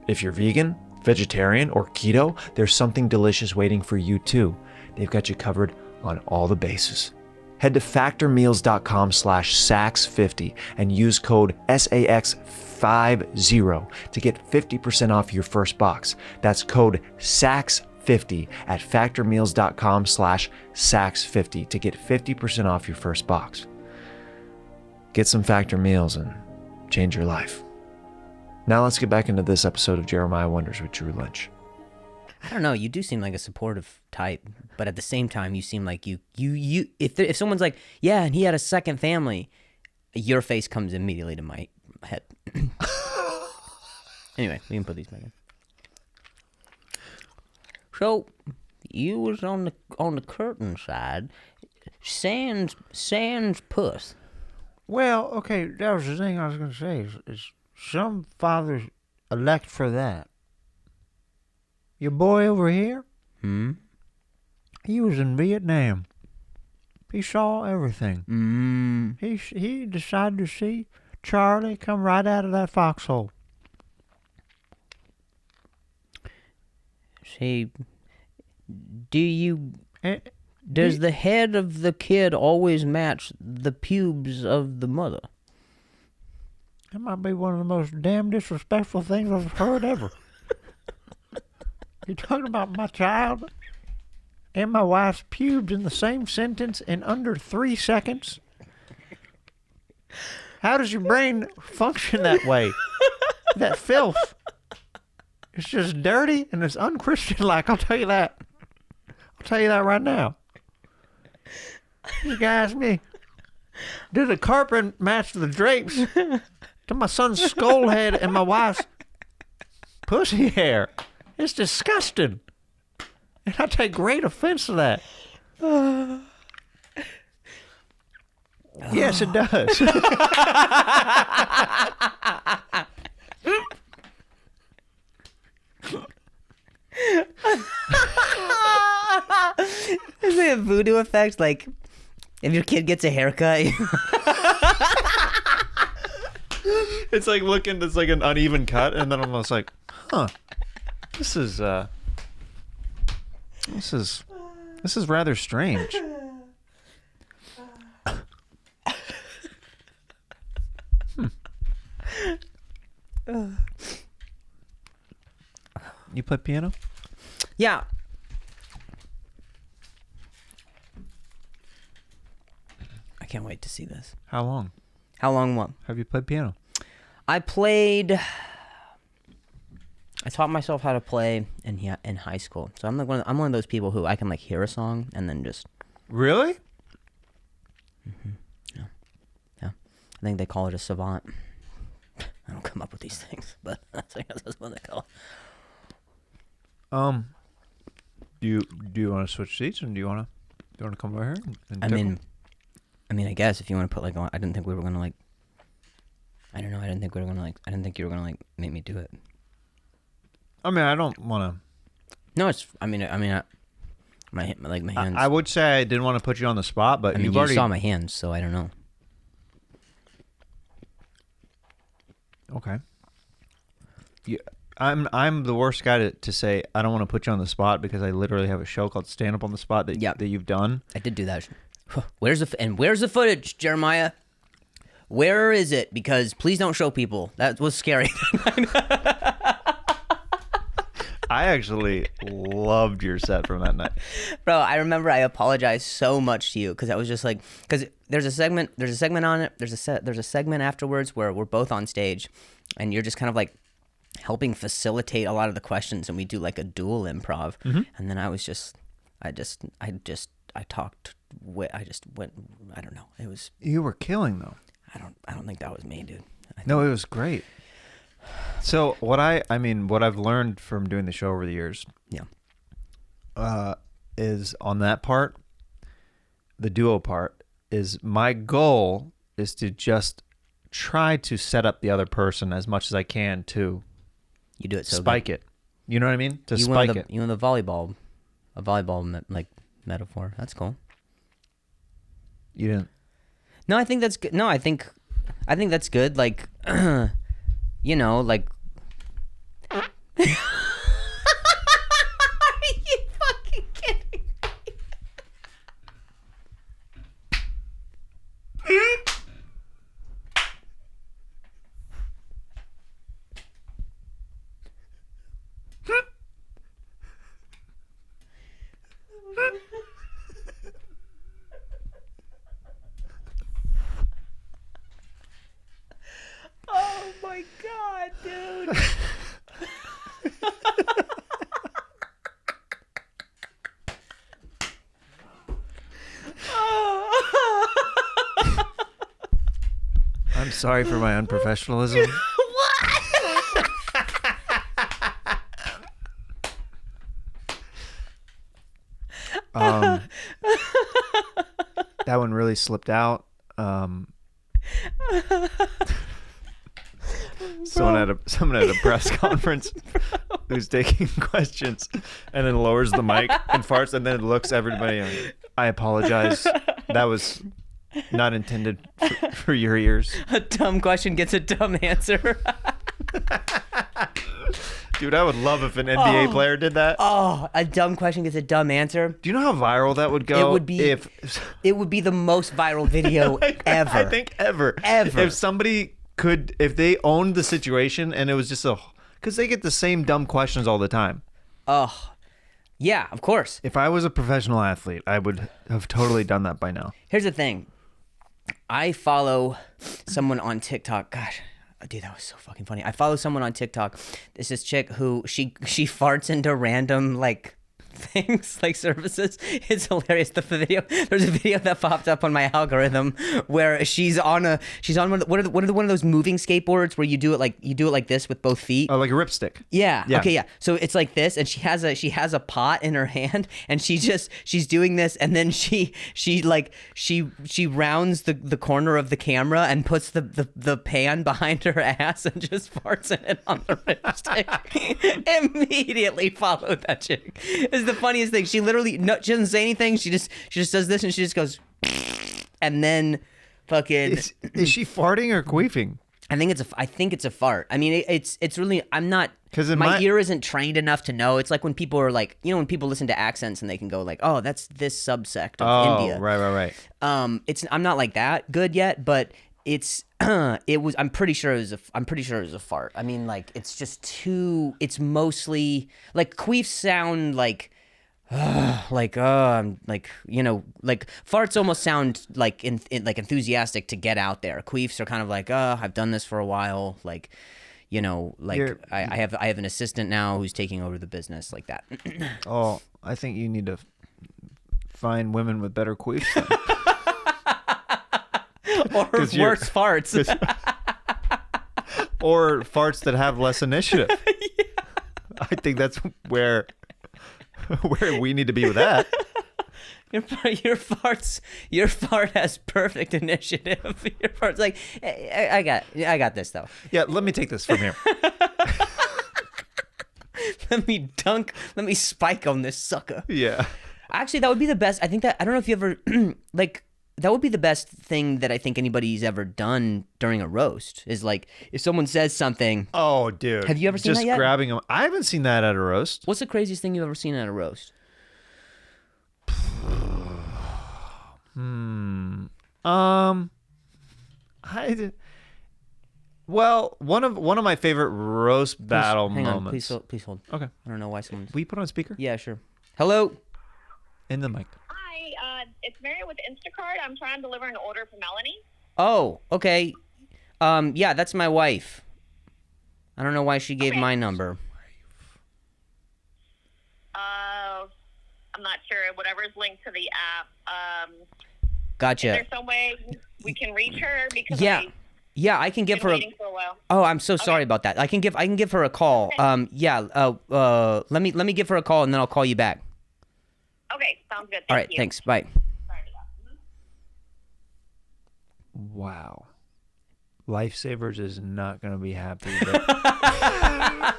If you're vegan, vegetarian, or keto, there's something delicious waiting for you too. They've got you covered on all the bases. Head to factormeals.com/sax50 and use code SAX50 to get 50% off your first box. That's code SAX50 at factormeals.com/sax50 to get 50% off your first box. Get some Factor meals and change your life. Now let's get back into this episode of Jeremiah Wonders with Drew Lynch. I don't know. You do seem like a supportive type, but at the same time, you seem like you. If someone's like, yeah, and he had a second family, your face comes immediately to my head. Anyway, we can put these back in. So, you was on the curtain side, sans puss. Well, okay, that was the thing I was going to say. Is some fathers elect for that. Your boy over here, he was in Vietnam. He saw everything. He decided to see Charlie come right out of that foxhole. See, does the head of the kid always match the pubes of the mother? That might be one of the most damn disrespectful things I've heard ever. You're talking about my child and my wife's pubes in the same sentence in under 3 seconds? How does your brain function that way? That filth. It's just dirty and it's unchristian-like, I'll tell you that. I'll tell you that right now. This guy asked me, did the carpet match the drapes to my son's skull head and my wife's pussy hair? It's disgusting. And I take great offense to that. Yes, it does. Is it a voodoo effect? Like, if your kid gets a haircut... It's like looking, it's like an uneven cut, and then I'm almost like, huh. This is rather strange. You play piano? Yeah. I can't wait to see this. How long? How long what? Have you played piano? I taught myself how to play in high school. So I'm like I'm one of those people who I can like hear a song and then just. Really? Yeah. I think they call it a savant. I don't come up with these things, but that's what they call it. Do you want to switch seats, and do you want to come over here? And I mean, I guess if you want to put like, I didn't think we were gonna like, I don't didn't think we were gonna like. I didn't think you were gonna like make me do it. I mean, I don't want to. No, it's. My hands. I would say I didn't want to put you on the spot, but you already saw my hands, so I don't know. Okay. Yeah, I'm the worst guy to say I don't want to put you on the spot because I literally have a show called Stand Up on the Spot that you've done. I did do that. Where's the footage, Jeremiah? Where is it? Because please don't show people. That was scary. I actually loved your set from that night. Bro, I remember I apologized so much to you because I was just like, because there's a segment on it. There's a segment afterwards where we're both on stage, and you're just kind of like helping facilitate a lot of the questions, and we do like a dual improv. Mm-hmm. And then I talked. I just went. I don't know. It was. You were killing though. I don't think that was me, dude. No, it was great. So what I've learned from doing the show over the years, is on that part, the duo part, is my goal is to just try to set up the other person as much as I can to You do it so spike good. it. You know what I mean? To You spike went it. You in the volleyball, like metaphor. That's cool. You didn't. No, I think that's good. No, I think that's good. Like, you know, like. Are you fucking kidding me? Oh my god, dude. I'm sorry for my unprofessionalism. That one really slipped out. Someone at a press conference who's taking questions and then lowers the mic and farts and then looks everybody and I apologize. That was not intended for your ears. A dumb question gets a dumb answer. Dude, I would love if an NBA player did that. Oh, a dumb question gets a dumb answer. Do you know how viral that would go? It would be the most viral video ever. I think ever. If somebody if they owned the situation and it was just because they get the same dumb questions all the time. Oh, yeah, of course. If I was a professional athlete, I would have totally done that by now. Here's the thing. I follow someone on TikTok. Gosh, dude, that was so fucking funny. I follow someone on TikTok. There's this chick who she farts into random like things like services. It's hilarious. There's a video that popped up on my algorithm where she's on one of those moving skateboards where you do it like this with both feet. Oh, like a ripstick. Yeah. Okay. Yeah. So it's like this, and she has a pot in her hand, and she's doing this, and then she rounds the corner of the camera and puts the pan behind her ass and just farts in it on the ripstick. Immediately followed that chick. It's the funniest thing. She literally she doesn't say anything. She just does this, and she just goes, and then fucking. Is she farting or queefing? I think it's a fart. I mean, it's really. I'm not. Because my ear isn't trained enough to know. It's like when people are like, when people listen to accents and they can go like, oh, that's this subsect of India. Right. I'm not like that good yet, but it's. I'm pretty sure it was a fart. I mean, like, it's just too. It's mostly like queefs sound like. Like farts almost sound like like enthusiastic to get out there. Queefs are kind of like, I've done this for a while, like, I have an assistant now who's taking over the business, like that. Oh, I think you need to find women with better queefs then. Or worse farts. Or farts that have less initiative. Yeah. I think that's where we need to be with that. Your fart has perfect initiative. Your fart's like, hey, I got this though. Yeah, let me take this from here. Let me spike on this sucker. Yeah. Actually, that would be the best. I think that, I don't know if you ever, like, that would be the best thing that I think anybody's ever done during a roast, is like, if someone says something. Oh, dude. Have you ever seen just that yet? grabbing them. I haven't seen that at a roast. What's the craziest thing you've ever seen at a roast? Well, one of my favorite roast battle Hang on, moments. please hold. Okay. I don't know why someone's. Will you put on speaker? Yeah, sure. Hello. In the mic. Hi, it's Mary with Instacart. I'm trying to deliver an order for Melanie. Oh, okay. Yeah, that's my wife. I don't know why she gave my number. I'm not sure. Whatever's linked to the app. Gotcha. Is there some way we can reach her? Because Yeah, I can give her. waiting for a while. Oh, I'm so sorry about that. I can give her a call. Let me give her a call and then I'll call you back. Okay, sounds good. All right, you. thanks. Bye. Sorry about that. Wow. Lifesavers is not going to be happy that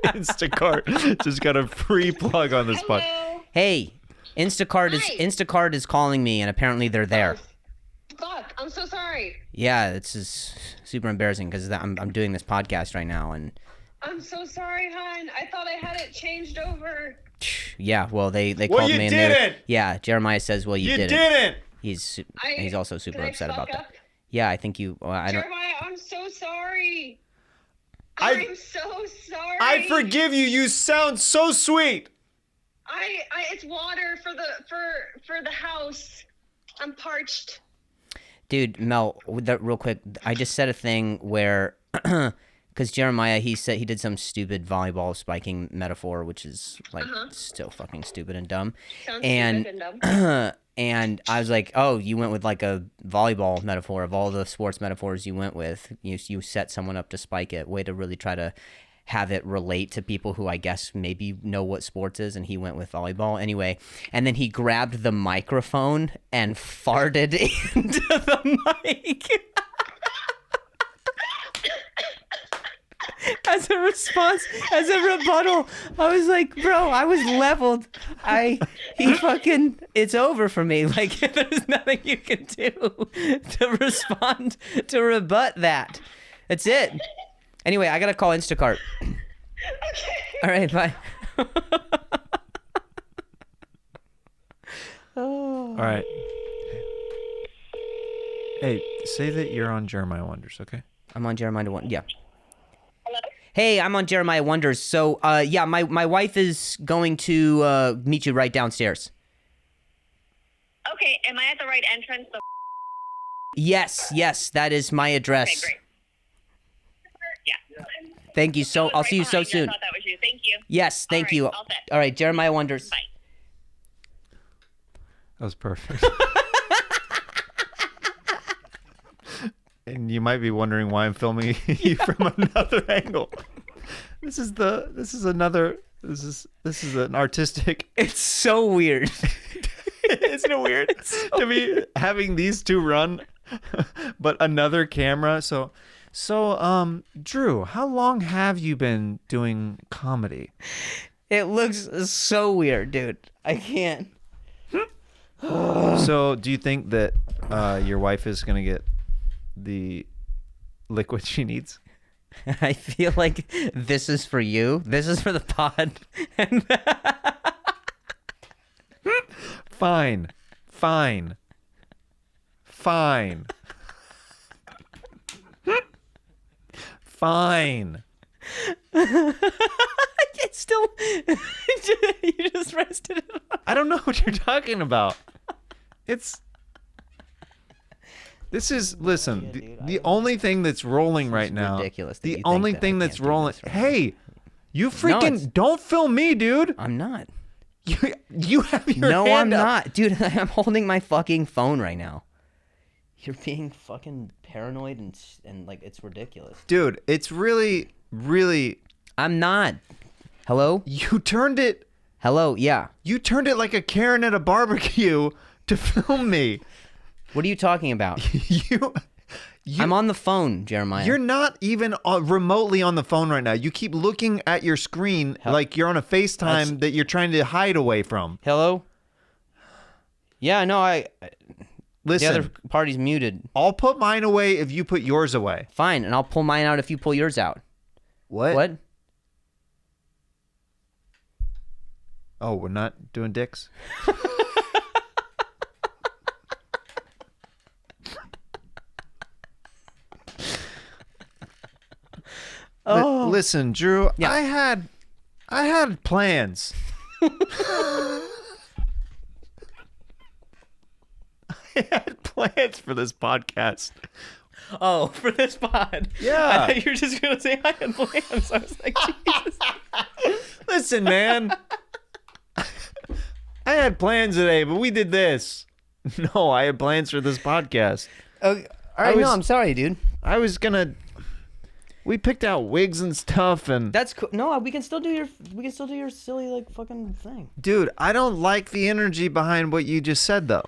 Instacart just got a free plug on this spot. Hello. Hey, Instacart Hi. is calling me and apparently they're there. Fuck, I'm so sorry. Yeah, this is super embarrassing because I'm doing this podcast right now and I'm so sorry, hon. I thought I had it changed over. yeah, well they Well, called you me and didn't. yeah, Jeremiah says, well, you didn't. He's also super Did I upset fuck about that. up? Yeah, I think you. I don't. Jeremiah, I'm so sorry. I- I'm so sorry. I forgive you. You sound so sweet. It's water for the house. I'm parched. Dude, Mel, with that real quick, I just said a thing where, because Jeremiah, he said he did some stupid volleyball spiking metaphor, which is like still fucking stupid and dumb. Sounds And stupid and dumb. and I was like, oh, you went with like a volleyball metaphor of all the sports metaphors you went with. You set someone up to spike it. Way to really try to have it relate to people who I guess maybe know what sports is, and he went with volleyball anyway. And then he grabbed the microphone and farted into the mic. As a response, as a rebuttal, I was like, bro, I was leveled. It's over for me. Like, there's nothing you can do to respond, to rebut that. That's it. Anyway, I gotta call Instacart. Okay. All right, bye. All right. Hey, say that you're on Jeremiah Wonders, okay? I'm on Jeremiah Wonders. Yeah. Hello? Hey, I'm on Jeremiah Wonders. So, yeah, my wife is going to meet you right downstairs. Okay, am I at the right entrance? Yes, that is my address. Okay, great. Yeah. Thank you. So, I'll see you so I soon. thought that was you. Thank you. Yes, thank All you. right, all set. All right, Jeremiah Wonders. Bye. That was perfect. And you might be wondering why I'm filming you from another angle. This is an artistic. It's so weird. Isn't it weird to be having these two run, but another camera? So, Drew, how long have you been doing comedy? It looks so weird, dude. I can't. So, do you think that your wife is gonna get the liquid she needs? I feel like this is for you. This is for the pod. Fine. It's still. You just rested it on. I don't know what you're talking about. Listen, the only thing that's rolling right now. ridiculous that you The think only that I thing can't that's do rolling. this right Hey, you it's- freaking don't film me, dude. I'm not. You have your No, hand I'm up. not. Dude, I'm holding my fucking phone right now. You're being fucking paranoid and like, it's ridiculous. Dude, it's really. I'm not. Hello? You turned it Hello, yeah. You turned it like a Karen at a barbecue to film me. What are you talking about? You I'm on the phone, Jeremiah. You're not even remotely on the phone right now. You keep looking at your screen like you're on a FaceTime that you're trying to hide away from. Hello? Yeah, no, Listen, the other party's muted. I'll put mine away if you put yours away. Fine, and I'll pull mine out if you pull yours out. What? Oh, we're not doing dicks? Oh. Listen, Drew, Yeah. I had plans. I had plans for this podcast. Oh, for this pod. Yeah. I thought you were just going to say I had plans. I was like, Jesus. Listen, man. I had plans today, but we did this. No, I had plans for this podcast. Okay. All right, no, I'm sorry, dude. I was gonna. We picked out wigs and stuff, and That's cool. No, we can still do your silly like fucking thing. dude, I don't like the energy behind what you just said, though.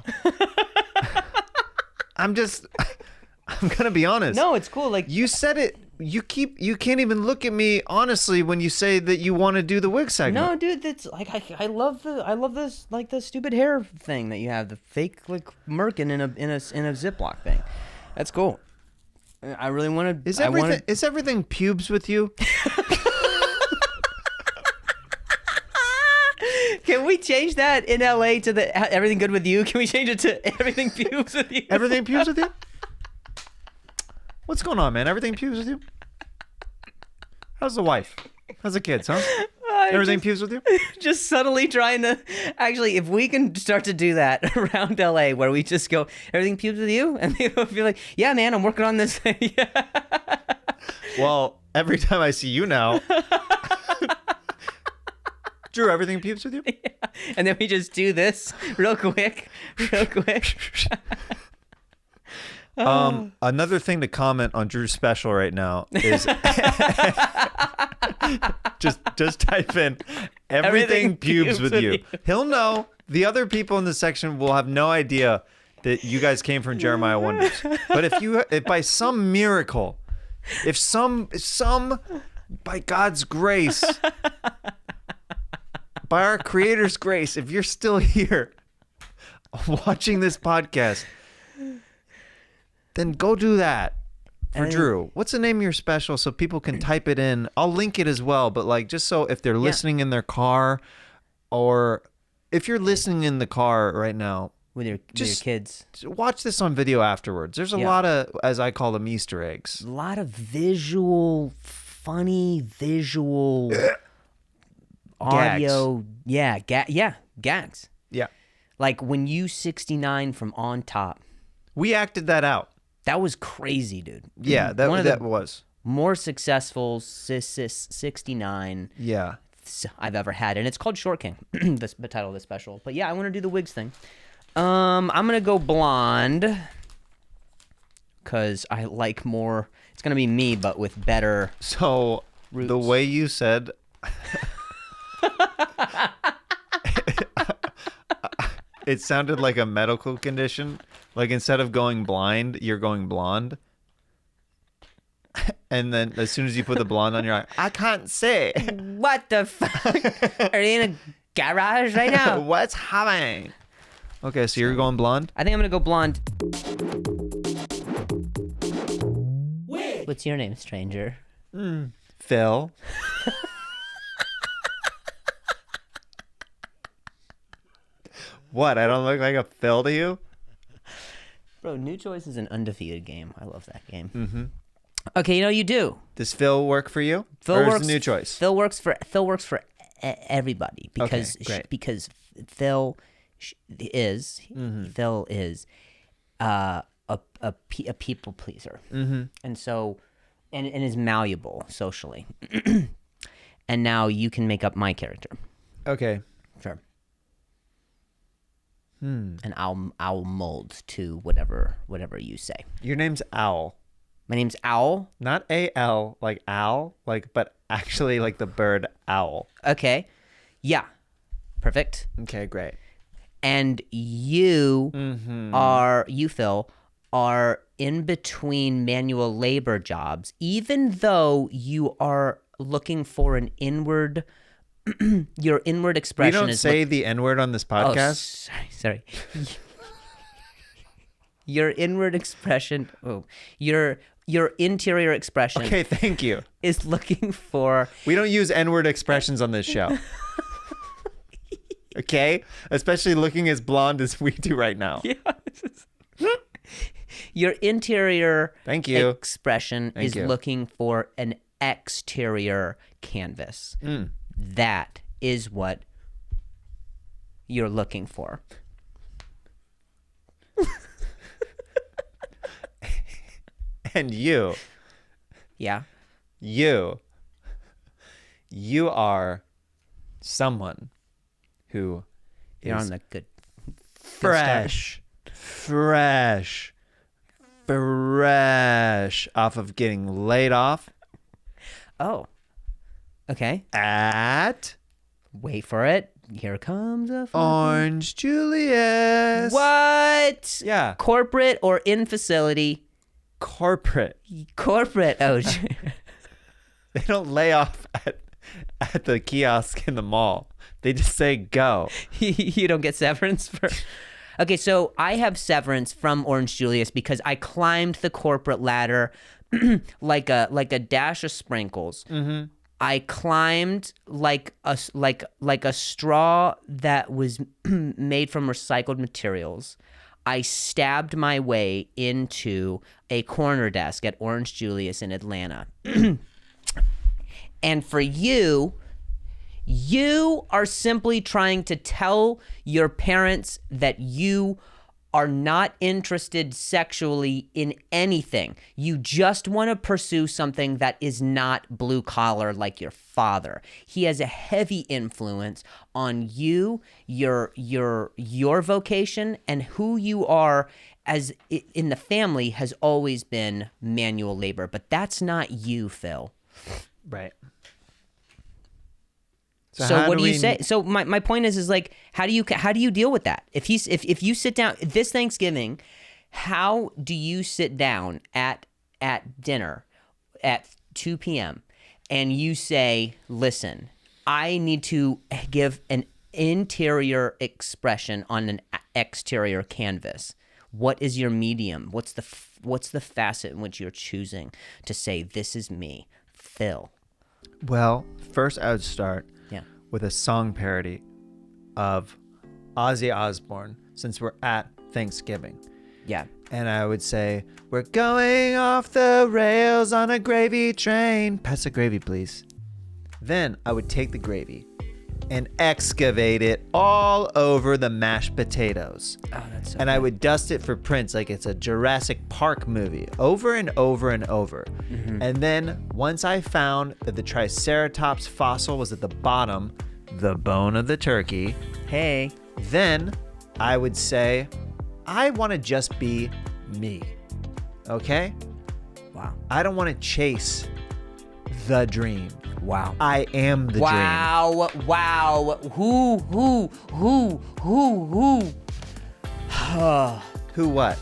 I'm gonna be honest. No, it's cool. Like You said it. You can't even look at me honestly when you say that you want to do the wig segment. no, dude, that's like I love this like the stupid hair thing that you have, the fake like merkin in a Ziploc thing. That's cool. I really want to. Is everything pubes with you? Can we change that in LA to the everything good with you? Can we change it to everything pubes with you? Everything pubes with you? What's going on, man? Everything pubes with you? How's the wife? How's the kids, huh? Everything pubes with you? Just subtly trying to. Actually, if we can start to do that around LA, where we just go, everything pubes with you, and people will be like, "Yeah, man, I'm working on this." Yeah. Well, every time I see you now, Drew, everything pubes with you? Yeah. And then we just do this real quick. Another thing to comment on Drew's special right now is just type in everything pubes with you. He'll know. The other people in this section will have no idea that you guys came from Jeremiah Wonders. But if by some miracle, if some by God's grace, by our Creator's grace, if you're still here watching this podcast, then go do that for Drew. What's the name of your special so people can type it in? I'll link it as well, but like just so if they're listening in their car, or if you're listening in the car right now with your kids, watch this on video afterwards. There's a lot of, as I call them, Easter eggs. A lot of funny visual audio. Gags. Yeah. Like when you 69 from On Top. We acted that out. That was crazy, dude. Yeah, that was more successful 69 I've ever had, and it's called Short King. The title of the special. But yeah, I want to do the wigs thing. I'm gonna go blonde because I like more. It's gonna be me, but with better. So roots. The way you said. It sounded like a medical condition. Like instead of going blind, you're going blonde. And then as soon as you put the blonde on, you're like, I can't see. What the fuck? Are you in a garage right now? What's happening? Okay, so you're going blonde? I think I'm going to go blonde. What's your name, stranger? Phil. What? I don't look like a Phil to you? Bro, New Choice is an undefeated game. I love that game. Mm-hmm. Okay, you do. Does Phil work for you? Phil or works. Is it New Choice? Phil works for everybody because Phil is a people pleaser, and so and is malleable socially. And now you can make up my character. Okay. Sure. And I'll mold to whatever you say. Your name's Owl. My name's Owl. Not A-L, like owl, but actually like the bird owl. Okay. Yeah. Perfect. Okay, great. And you Phil, are in between manual labor jobs, even though you are looking for an inward, your inward We expression don't is say the N-word on this podcast. sorry. Your inward expression, your interior expression Okay, thank you. is looking for We don't use N-word expressions on this show. Okay? Especially looking as blonde as we do right now. your interior Thank you. expression Thank is you. looking for an exterior canvas. That is what you're looking for. And you Yeah. you are someone who You're is on the good fresh off of getting laid off Oh. Okay. at Wait for it. Here comes a Orange Julius. What? Yeah. Corporate or in facility? Corporate. Corporate. Oh, They don't lay off at the kiosk in the mall. They just say go. you don't get severance for. Okay, so I have severance from Orange Julius because I climbed the corporate ladder like a dash of sprinkles. Mm-hmm. I climbed like a straw that was made from recycled materials. I stabbed my way into a corner desk at Orange Julius in Atlanta. And for you are simply trying to tell your parents that you are not interested sexually in anything. You just want to pursue something that is not blue collar like your father. He has a heavy influence on you, your vocation, and who you are as in the family has always been manual labor, but that's not you, Phil. Right. So what do you say? So my point is like, how do you deal with that? If you sit down this Thanksgiving, how do you sit down at dinner at 2 p.m. and you say, listen, I need to give an interior expression on an exterior canvas. What is your medium? What's the facet in which you're choosing to say, this is me, Phil? Well, first I would start Yeah. with a song parody of Ozzy Osbourne, since we're at Thanksgiving. Yeah. And I would say, we're going off the rails on a gravy train. Pass the gravy, please. Then I would take the gravy and excavate it all over the mashed potatoes. Oh, that's so And I would dust it for prints like it's a Jurassic Park movie, over and over and over. Mm-hmm. And then once I found that the Triceratops fossil was at the bottom, the bone of the turkey, Hey. then I would say, I want to just be me. Okay? Wow. I don't want to chase the dream. Wow. I am the dream. Wow. Who? Who, what?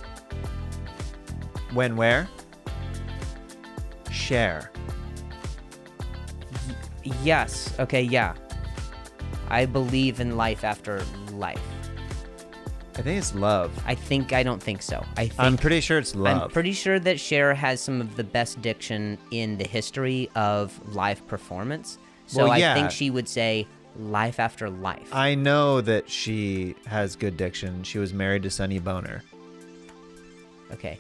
When, where? Share. Yes. Okay, yeah. I believe in life after life. I think it's love. I don't think so. I'm pretty sure it's love. I'm pretty sure that Cher has some of the best diction in the history of live performance. So Well, I yeah. think she would say life after life. I know that she has good diction. She was married to Sonny Boner. Okay.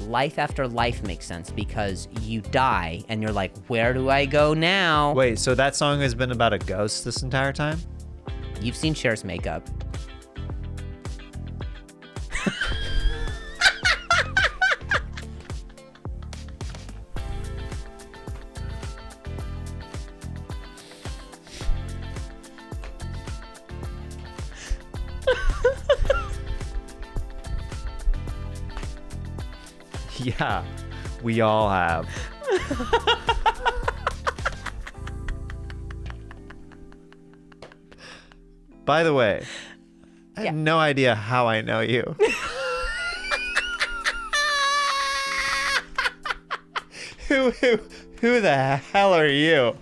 Life after life makes sense because you die and you're like, where do I go now? Wait, so that song has been about a ghost this entire time? You've seen Cher's makeup. Yeah, we all have. By the way, I Yeah. have no idea how I know you. Who the hell are you?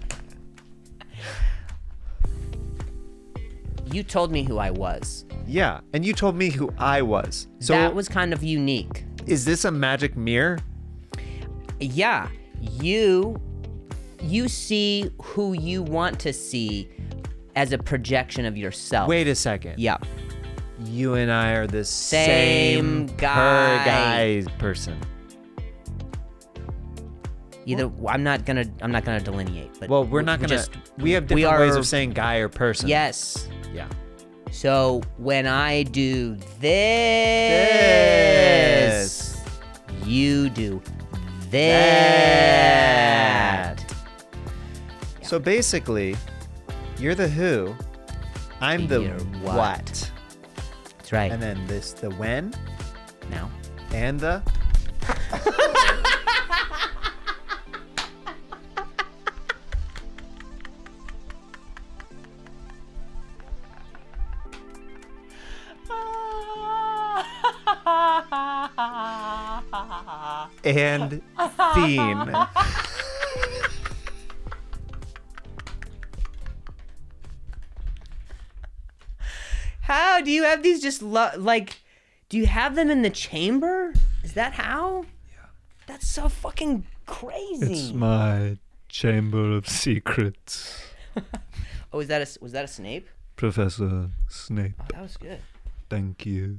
You told me who I was. Yeah, and you told me who I was. So That was kind of unique. is this a magic mirror? Yeah, you see who you want to see as a projection of yourself. Wait a second. Yeah. You and I are the Same same guy. person. Either I'm not gonna delineate. But Well, we're not we gonna. just- We have we different ways are- of saying guy or person. Yes. Yeah. So when I do this, you do that. So basically, you're the who, I'm the You're what. what. That's right. And then the when Now. and the. And theme. How do you have these just like? Do you have them in the chamber? Is that how? Yeah. That's so fucking crazy. My chamber of secrets, Oh, was that a Snape? Professor Snape. Oh, that was good. Thank you.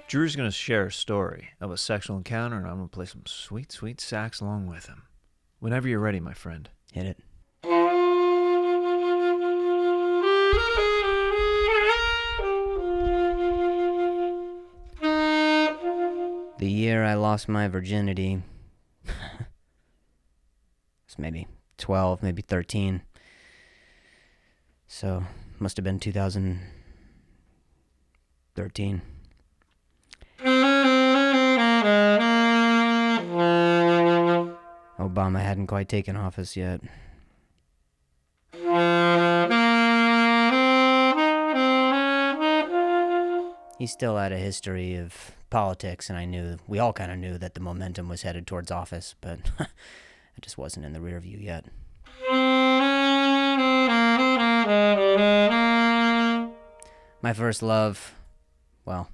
Drew's gonna share a story of a sexual encounter, and I'm gonna play some sweet, sweet sax along with him. Whenever you're ready, my friend. Hit it. The year I lost my virginity. It's maybe 12, maybe 13. So, must have been 2013. Obama hadn't quite taken office yet. He still had a history of politics, and we all kind of knew that the momentum was headed towards office, but it just wasn't in the rear view yet. My first love, well,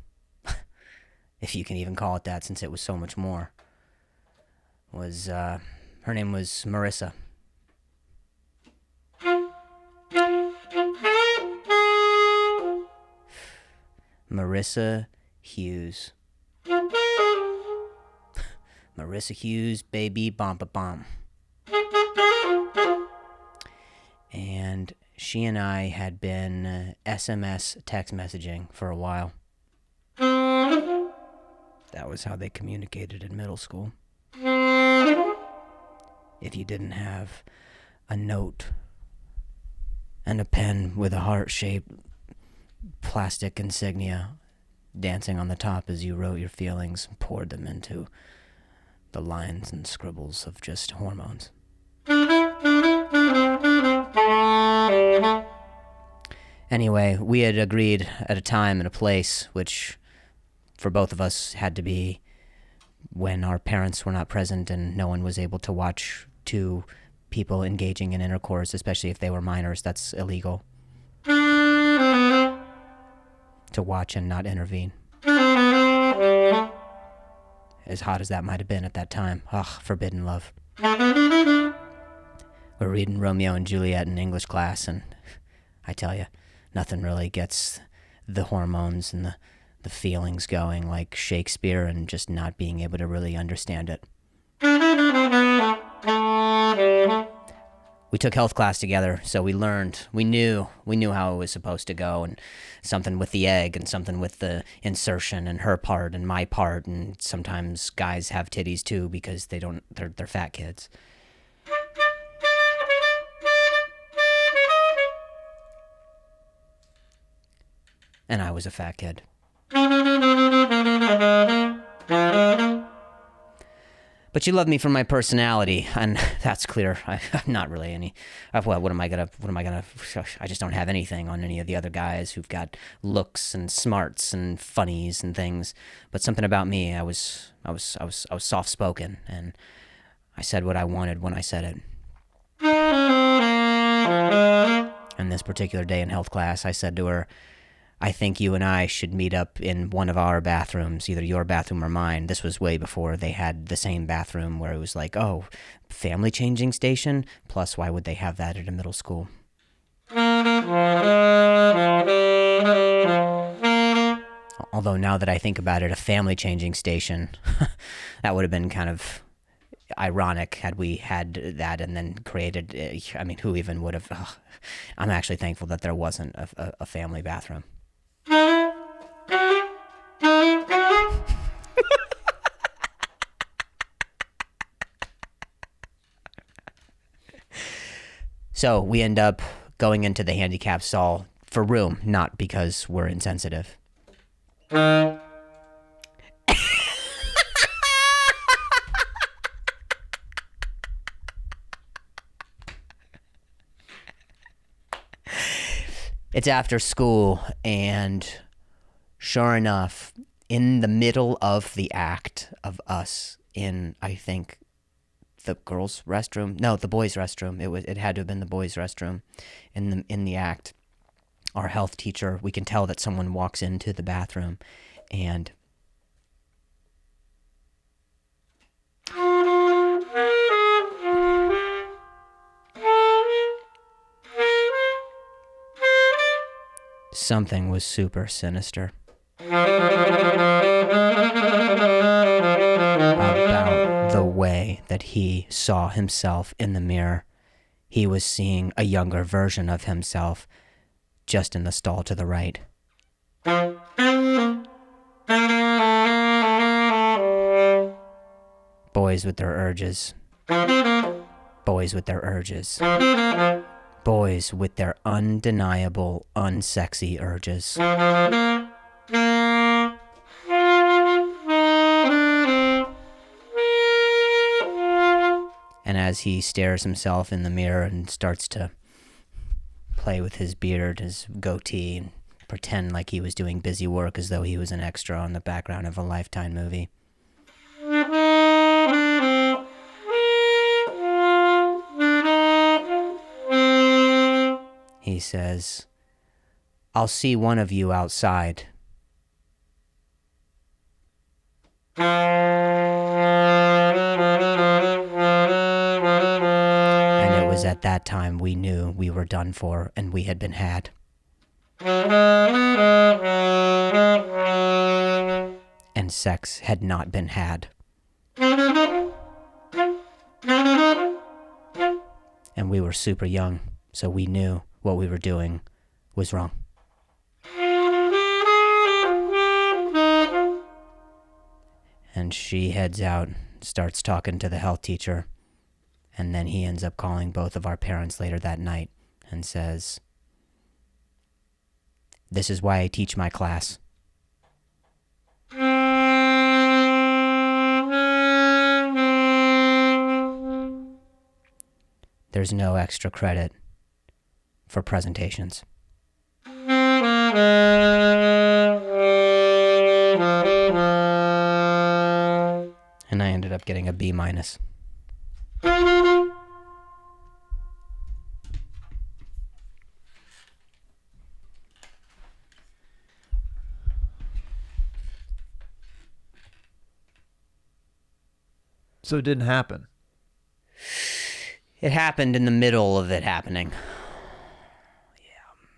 if you can even call it that since it was so much more, was, her name was Marissa. Marissa Hughes. Marissa Hughes, baby, bomb. And she and I had been SMS text messaging for a while. That was how they communicated in middle school. If you didn't have a note and a pen with a heart-shaped plastic insignia dancing on the top as you wrote your feelings and poured them into the lines and scribbles of just hormones. Anyway, we had agreed at a time and a place which for both of us had to be when our parents were not present and no one was able to watch two people engaging in intercourse, especially if they were minors. That's illegal. To watch and not intervene. As hot as that might have been at that time. Ugh, forbidden love. We're reading Romeo and Juliet in English class, and I tell you, nothing really gets the hormones and the feelings going like Shakespeare and just not being able to really understand it. We took health class together, so we knew how it was supposed to go, and something with the egg and something with the insertion and her part and my part, and sometimes guys have titties too because they're fat kids. And I was a fat kid. But But you love me for my personality, and that's clear. I'm not really any. Well, what am I gonna? I just don't have anything on any of the other guys who've got looks and smarts and funnies and things. But something about me, I was soft spoken, and I said what I wanted when I said it. And this particular day in health class, I said to her, I think you and I should meet up in one of our bathrooms, either your bathroom or mine. This was way before they had the same bathroom where it was like, oh, family changing station? Plus, why would they have that at a middle school? Although now that I think about it, a family changing station, that would have been kind of ironic had we had that and then created, I mean, who even would have? I'm actually thankful that there wasn't a family bathroom. So we end up going into the handicap stall for room, not because we're insensitive. It's after school, and sure enough, in the middle of the act of us in, I think, the girls' restroom, no, the boys' restroom. It had to have been the boys' restroom. In the act, our health teacher, we can tell that someone walks into the bathroom, and something was super sinister about the way that he saw himself in the mirror. He was seeing a younger version of himself just in the stall to the right. Boys with their urges. Boys with their urges. Boys with their undeniable, unsexy urges. And as he stares himself in the mirror and starts to play with his beard, his goatee, and pretend like he was doing busy work as though he was an extra on the background of a Lifetime movie. He says, I'll see one of you outside. And it was at that time we knew we were done for and we had been had. And sex had not been had. And we were super young, so we knew what we were doing was wrong. And she heads out, starts talking to the health teacher, and then he ends up calling both of our parents later that night and says, "This is why I teach my class. There's no extra credit for presentations." And I ended up getting a B-. So it didn't happen. It happened in the middle of it happening.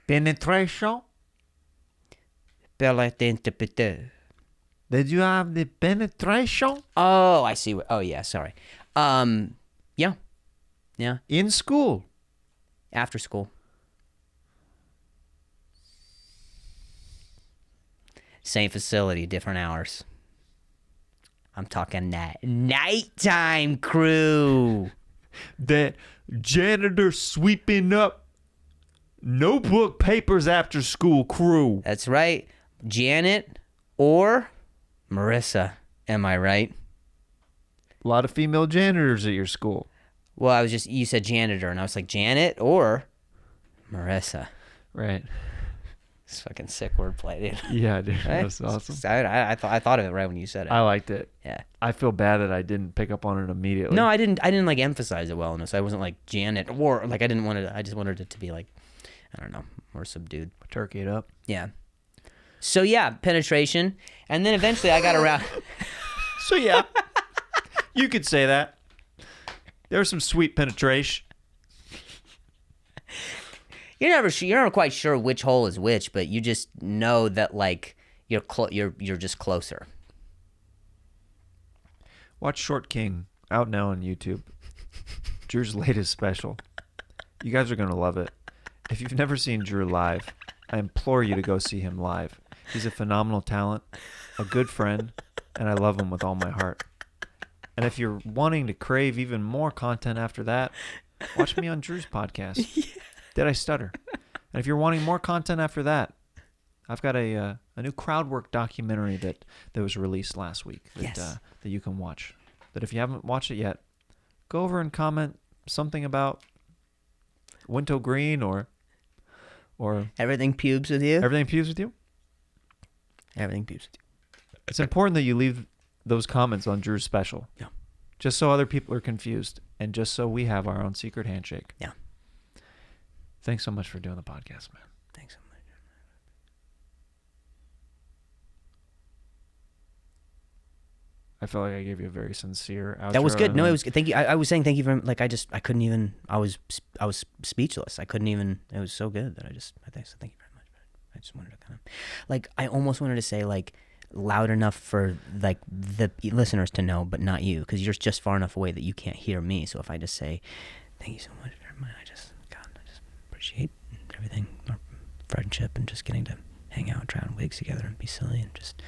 Penetration? Did you have the penetration? Oh, I see. Oh, yeah, sorry. Yeah. In school? After school. Same facility, different hours. I'm talking that nighttime crew. That janitor sweeping up notebook papers after school crew. That's right. Janet or Marissa. Am I right? A lot of female janitors at your school. Well, you said janitor, and I was like, Janet or Marissa. Right. It's fucking sick wordplay, dude. Yeah, dude. Right? That's awesome. I thought of it right when you said it. I liked it. Yeah. I feel bad that I didn't pick up on it immediately. No, I didn't like emphasize it well enough. So I wasn't like Janet or like I didn't want it. I just wanted it to be like, I don't know, more subdued. Turkey it up. Yeah. So yeah, penetration, and then eventually I got around. So yeah, you could say that. There was some sweet penetration. You're never quite sure which hole is which, but you just know that like you're just closer. Watch Short King, out now on YouTube. Drew's latest special. You guys are gonna love it. If you've never seen Drew live, I implore you to go see him live. He's a phenomenal talent, a good friend, and I love him with all my heart. And if you're wanting to crave even more content after that, watch me on Drew's podcast. Yeah. Did I stutter? And if you're wanting more content after that, I've got a new crowd work documentary that was released last week that you can watch. That if you haven't watched it yet, go over and comment something about Winto Green or Everything pubes with you. everything pews with you. Everything pubes with you. It's important that you leave those comments on Drew's special. Yeah. Just so other people are confused and just so we have our own secret handshake. Yeah. Thanks so much for doing the podcast, man. Thanks so much. I felt like I gave you a very sincere outro. That was good. and No, then- it was good. Thank you. I was saying thank you very like I couldn't even. I was speechless. I couldn't even. It was so good that I thank you very much. I just wanted to kind of like I almost wanted to say like loud enough for like the listeners to know, but not you, because you're just far enough away that you can't hear me. So if I just say thank you so much very much, I just appreciate everything, our friendship, and just getting to hang out, try on wigs together, and be silly, and just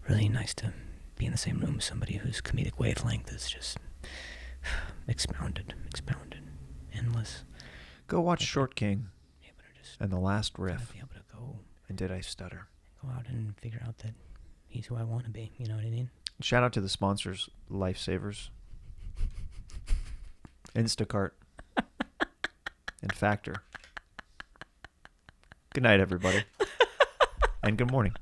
really nice to be in the same room with somebody whose comedic wavelength is just expounded, endless. Go watch Short King Be able to just and the last riff. be able to go And did I stutter? out and figure out that he's who I want to be. You know what I mean? Shout out to the sponsors, Lifesavers, Instacart, and Factor. Good night, everybody. And good morning.